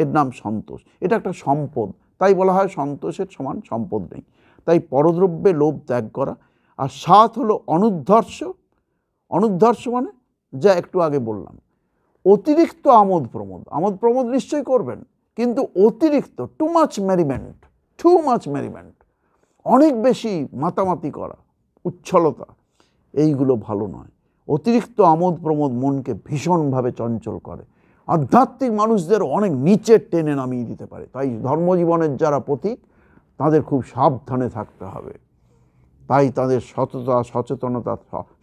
A: এর নাম সন্তোষ। এটা একটা সম্পদ, তাই বলা হয় সন্তোষের সমান সম্পদ নেই। তাই পরদ্রব্যে লোভ ত্যাগ করা। আর 7 হলো অনুদ্ধর্ষ। অনুদ্ধর্ষ মানে যা একটু আগে বললাম, অতিরিক্ত আমোদ প্রমোদ। আমোদ প্রমোদ নিশ্চয়ই করবেন, কিন্তু অতিরিক্ত, টু মাচ মেরিমেন্ট, অনেক বেশি মাতামাতি করা, উচ্ছলতা, এইগুলো ভালো নয়। অতিরিক্ত আমোদ প্রমোদ মনকে ভীষণভাবে চঞ্চল করে, আধ্যাত্মিক মানুষদের অনেক নিচে টেনে নামিয়ে দিতে পারে। তাই ধর্মজীবনের যারা পথিক তাদের খুব সাবধানে থাকতে হবে। তাই তাদের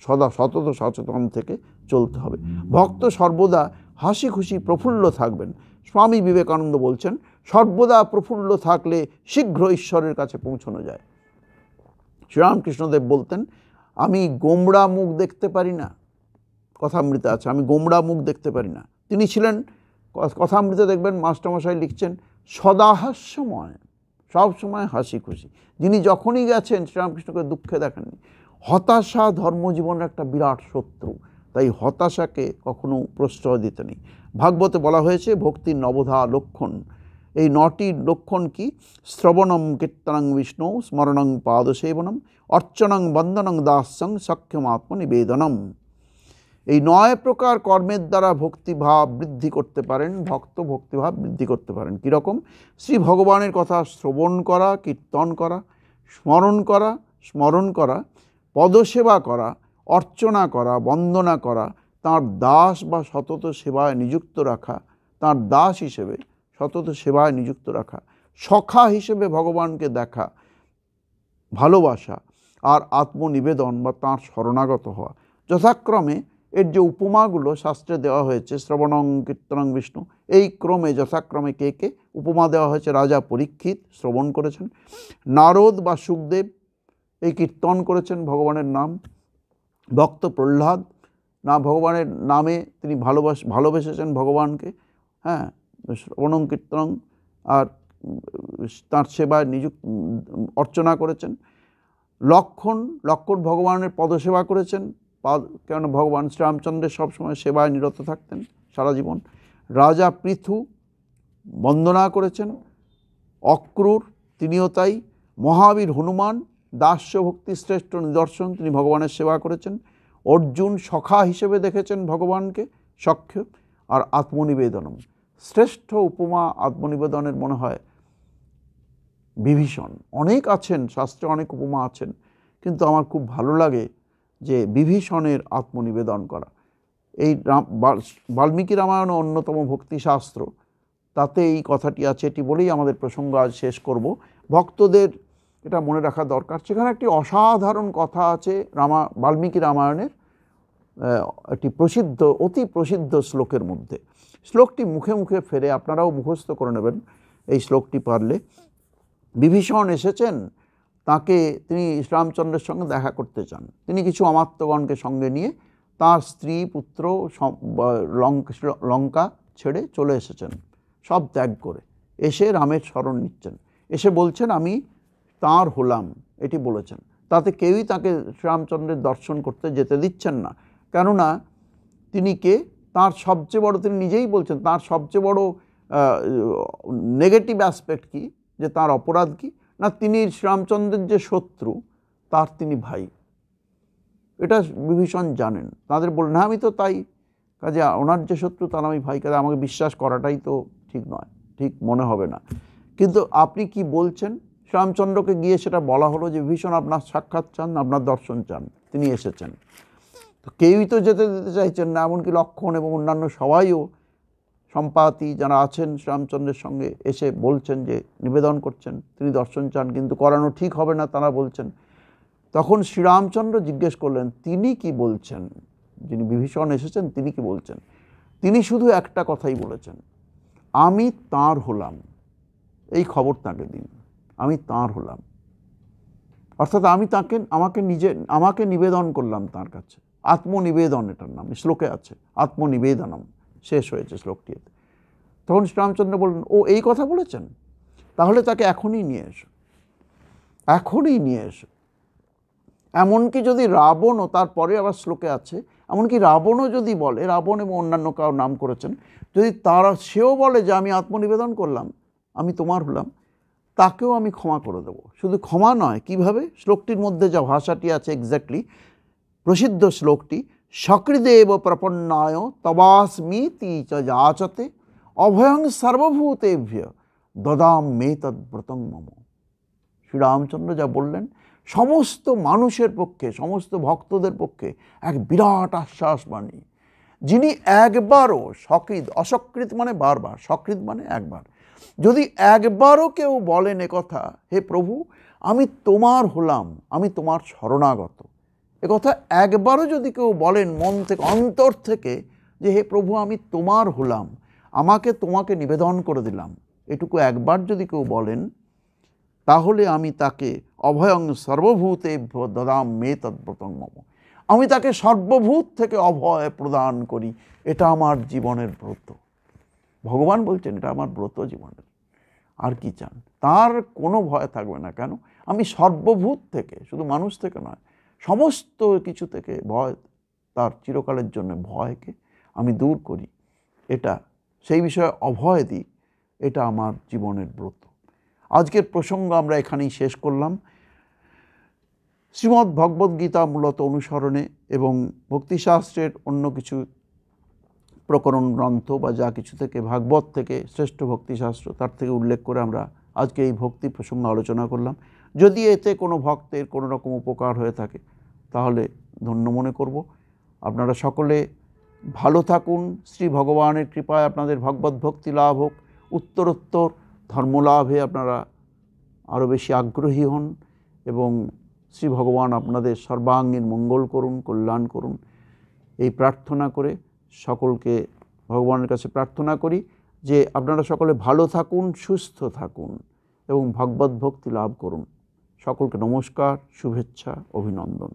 A: সদা সচেতন থেকে চলতে হবে। ভক্ত সর্বদা হাসি খুশি প্রফুল্ল থাকবেন। স্বামী বিবেকানন্দ বলছেন, সর্বদা প্রফুল্ল থাকলে শীঘ্র ঈশ্বরের কাছে পৌঁছানো যায়। শ্রীরামকৃষ্ণদেব বলতেন, আমি গোমড়া মুখ দেখতে পারি না, কথামৃতে আছে, আমি গোমড়া মুখ দেখতে পারি না। তিনি ছিলেন, কথামৃতে দেখবেন মাস্টারমশাই লিখছেন, সদাহাস্যময়, সবসময় হাসি খুশি। যিনি যখনই গেছেন শ্রীরামকৃষ্ণকে দুঃখে দেখেননি। হতাশা ধর্মজীবনের একটা বিরাট শত্রু, তাই হতাশাকে কখনো প্রশ্রয় দিতে নেই। ভাগবতে বলা হয়েছে ভক্তির নবধা লক্ষণ। এই 9টি লক্ষণ কি? শ্রবণং কীর্তনং বিষ্ণু, স্মরণং পাদসেবনম, অর্চনং বন্দনং দাস্যং, সখ্যম আত্মনিবেদনম। এই 9 প্রকার কর্মের দ্বারা ভক্তিভাব বৃদ্ধি করতে পারেন, ভক্ত ভক্তিভাব বৃদ্ধি করতে পারেন। কীরকম? শ্রী ভগবানের কথা শ্রবণ করা, কীর্তন করা, স্মরণ করা, পদসেবা করা, অর্চনা করা, বন্দনা করা, তাঁর দাস বা সতত সেবায় নিযুক্ত রাখা, তাঁর দাস হিসেবে সতত সেবায় নিযুক্ত রাখা, সখা হিসেবে ভগবানকে দেখা, ভালোবাসা, আর আত্মনিবেদন বা তাঁর শরণাগত হওয়া। যথাক্রমে এর যে উপমাগুলো শাস্ত্রে দেওয়া হয়েছে, শ্রবণং কীর্তনং বিষ্ণু, এই ক্রমে যথাক্রমে কে কে উপমা দেওয়া হয়েছে? রাজা পরীক্ষিত শ্রবণ করেছেন, নারদ বা সুখদেব এই কীর্তন করেছেন ভগবানের নাম, ভক্ত প্রহ্লাদ না ভগবানের নামে তিনি ভালোবেসেছেন ভগবানকে, হ্যাঁ, শ্রবণং কীর্তনং আর তাঁর সেবায় অর্চনা করেছেন। লক্ষণ ভগবানের পদসেবা করেছেন, কেন ভগবান শ্রীরামচন্দ্রের সবসময় সেবায় নিরত থাকতেন সারা জীবন। রাজা পৃথু বন্দনা করেছেন, অক্রূর তিনিও তাই। মহাবীর হনুমান দাস্য ভক্তি শ্রেষ্ঠ নিদর্শন, তিনি ভগবানের সেবা করেছেন। অর্জুন সখা হিসেবে দেখেছেন ভগবানকে, সখ্য। আর আত্মনিবেদনম, শ্রেষ্ঠ উপমা আত্মনিবেদনের মনে হয় বিভীষণ। অনেক আছেন শাস্ত্রে, অনেক উপমা আছেন, কিন্তু আমার খুব ভালো লাগে যে বিভীষণের আত্মনিবেদন করা। এই বাল্মীকি রামায়ণ অন্যতম ভক্তিশাস্ত্র, তাতে এই কথাটি আছে। এটি বলেই আমাদের প্রসঙ্গ আজ শেষ করব। ভক্তদের এটা মনে রাখা দরকার, সেখানে একটি অসাধারণ কথা আছে বাল্মীকি রামায়ণের একটি অতি প্রসিদ্ধ শ্লোকের মধ্যে। শ্লোকটি মুখে মুখে ফেরে, আপনারাও মুখস্থ করে নেবেন এই শ্লোকটি পারলে। বিভীষণ এসেছেন, তাকে তিনি শ্রীরামচন্দ্রের সঙ্গে দেখা করতে চান। তিনি কিছু অমাত্যগণকে সঙ্গে নিয়ে তার স্ত্রী পুত্র লঙ্কা ছেড়ে চলে এসেছেন, সব ত্যাগ করে এসে রামের শরণ নিচ্ছেন। এসে বলছেন আমি তাঁর হলাম, এটি বলেছেন। তাতে কেউই তাকে শ্রীরামচন্দ্রের দর্শন করতে যেতে দিচ্ছেন না। কেননা তিনি কে? তাঁর সবচেয়ে বড়, তিনি নিজেই বলছেন, তাঁর সবচেয়ে বড় নেগেটিভ অ্যাসপেক্ট কি, যে তাঁর অপরাধ কি না, তিনি শ্রীরামচন্দ্রের যে শত্রু তার তিনি ভাই। এটা বিভীষণ জানেন। তাদের বললেন হ্যাঁ আমি তো তাই, কাজে ওনার যে শত্রু তার আমি ভাই, কাজে আমাকে বিশ্বাস করাটাই তো ঠিক নয়, ঠিক মনে হবে না। কিন্তু আপনি কি বলছেন? শ্রীরামচন্দ্রকে গিয়ে সেটা বলা হলো যে বিভীষণ আপনার সাক্ষাৎ চান, আপনার দর্শন চান, তিনি এসেছেন। তো কেউই তো যেতে দিতে চাইছেন না, এমনকি লক্ষণ এবং অন্যান্য সবাইও, সম্পাতি যারা আছেন শ্রীরামচন্দ্রের সঙ্গে, এসে বলছেন যে নিবেদন করছেন, তিনি দর্শন চান, কিন্তু করানো ঠিক হবে না তারা বলছেন। তখন শ্রীরামচন্দ্র জিজ্ঞেস করলেন তিনি কি বলছেন, যিনি বিভীষণ এসেছেন তিনি কি বলছেন? তিনি শুধু একটা কথাই বলেছেন, আমি তাঁর হলাম, এই খবর তাকে দিন, আমি তাঁর হলাম। অর্থাৎ আমি আমাকে নিবেদন করলাম তাঁর কাছে। আত্মনিবেদন এটার নাম, শ্লোকে আছে আত্মনিবেদনম, শেষ হয়েছে শ্লোকটিতে। তখন শ্রীরামচন্দ্র বললেন ও এই কথা বলেছেন, তাহলে তাকে এখনই নিয়ে এসো, এখনই নিয়ে এসো। এমনকি যদি রাবণও, তারপরে আবার শ্লোকে আছে, এমনকি রাবণও যদি বলে, রাবণ এবং অন্যান্য কারো নাম করেছেন, যদি তারা সেও বলে যে আমি আত্মনিবেদন করলাম, আমি তোমার হলাম, তাকেও আমি ক্ষমা করে দেবো। শুধু ক্ষমা নয়, কিভাবে? শ্লোকটির মধ্যে যা ভাষাটি আছে এক্স্যাক্টলি প্রসিদ্ধ শ্লোকটি, সকৃদেব প্রপন্নায় তবাস্মিতি চ যাচতে অভয়ং সর্বভূতেভ্য দদাম মে তদ্ব্রতং মম। শ্রীরামচন্দ্র যা বললেন সমস্ত মানুষের পক্ষে, সমস্ত ভক্তদের পক্ষে এক বিরাট আশ্বাস বাণী। যিনি একবারও সকৃত, অসকৃত মানে বারবার, সকৃত মানে একবার, যদি একবারও কেউ বলেন একথা, হে প্রভু আমি তোমার হলাম, আমি তোমার শরণাগত, একথা একবারও যদি কেউ বলেন মন থেকে, অন্তর থেকে, যে হে প্রভু আমি তোমার হলাম, আমাকে তোমাকে নিবেদন করে দিলাম, এটুকু একবার যদি কেউ বলেন, তাহলে আমি তাকে অভয়ং সর্বভূতেভ্য দদাম মে তদ্ব্রতং মম, আমি তাকে সর্বভূত থেকে অভয় প্রদান করি। এটা আমার জীবনের ব্রত। ভগবান বলছেন এটা আমার ব্রত জীবনের, আর কি চান? তার কোনো ভয় থাকবে না। কেন? আমি সর্বভূত থেকে, শুধু মানুষ থেকে নয়, সমস্ত কিছু থেকে ভয়, তার চিরকালের জন্য ভয়কে আমি দূর করি, এটা সেই বিষয়ে অভয় দিই, এটা আমার জীবনের ব্রত। আজকের প্রসঙ্গ আমরা এখানেই শেষ করলাম। শ্রীমদ্ ভগবদ্গীতা মূলত অনুসরণে এবং ভক্তিশাস্ত্রের অন্য কিছু প্রকরণ গ্রন্থ বা যা কিছু থেকে, ভাগবত থেকে, শ্রেষ্ঠ ভক্তিশাস্ত্র, তার থেকে উল্লেখ করে আমরা আজকে এই ভক্তি প্রসঙ্গ আলোচনা করলাম। যদি এতে কোনো ভক্তের কোনো রকম উপকার হয়ে থাকে তাহলে ধন্য মনে করব। আপনারা সকলে ভালো থাকুন, শ্রী ভগবানের কৃপায় আপনাদের ভগবত ভক্তি লাভ হোক, উত্তরোত্তর ধর্মলাভে আপনারা আরও বেশি আগ্রহী হন এবং শ্রী ভগবান আপনাদের সর্বাঙ্গীন মঙ্গল করুন, কল্যাণ করুন, এই প্রার্থনা করে সকলকে ভগবানের কাছে প্রার্থনা করি যে আপনারা সকলে ভালো থাকুন, সুস্থ থাকুন এবং ভগবত ভক্তি লাভ করুন। সকলকে নমস্কার, শুভেচ্ছা, অভিনন্দন।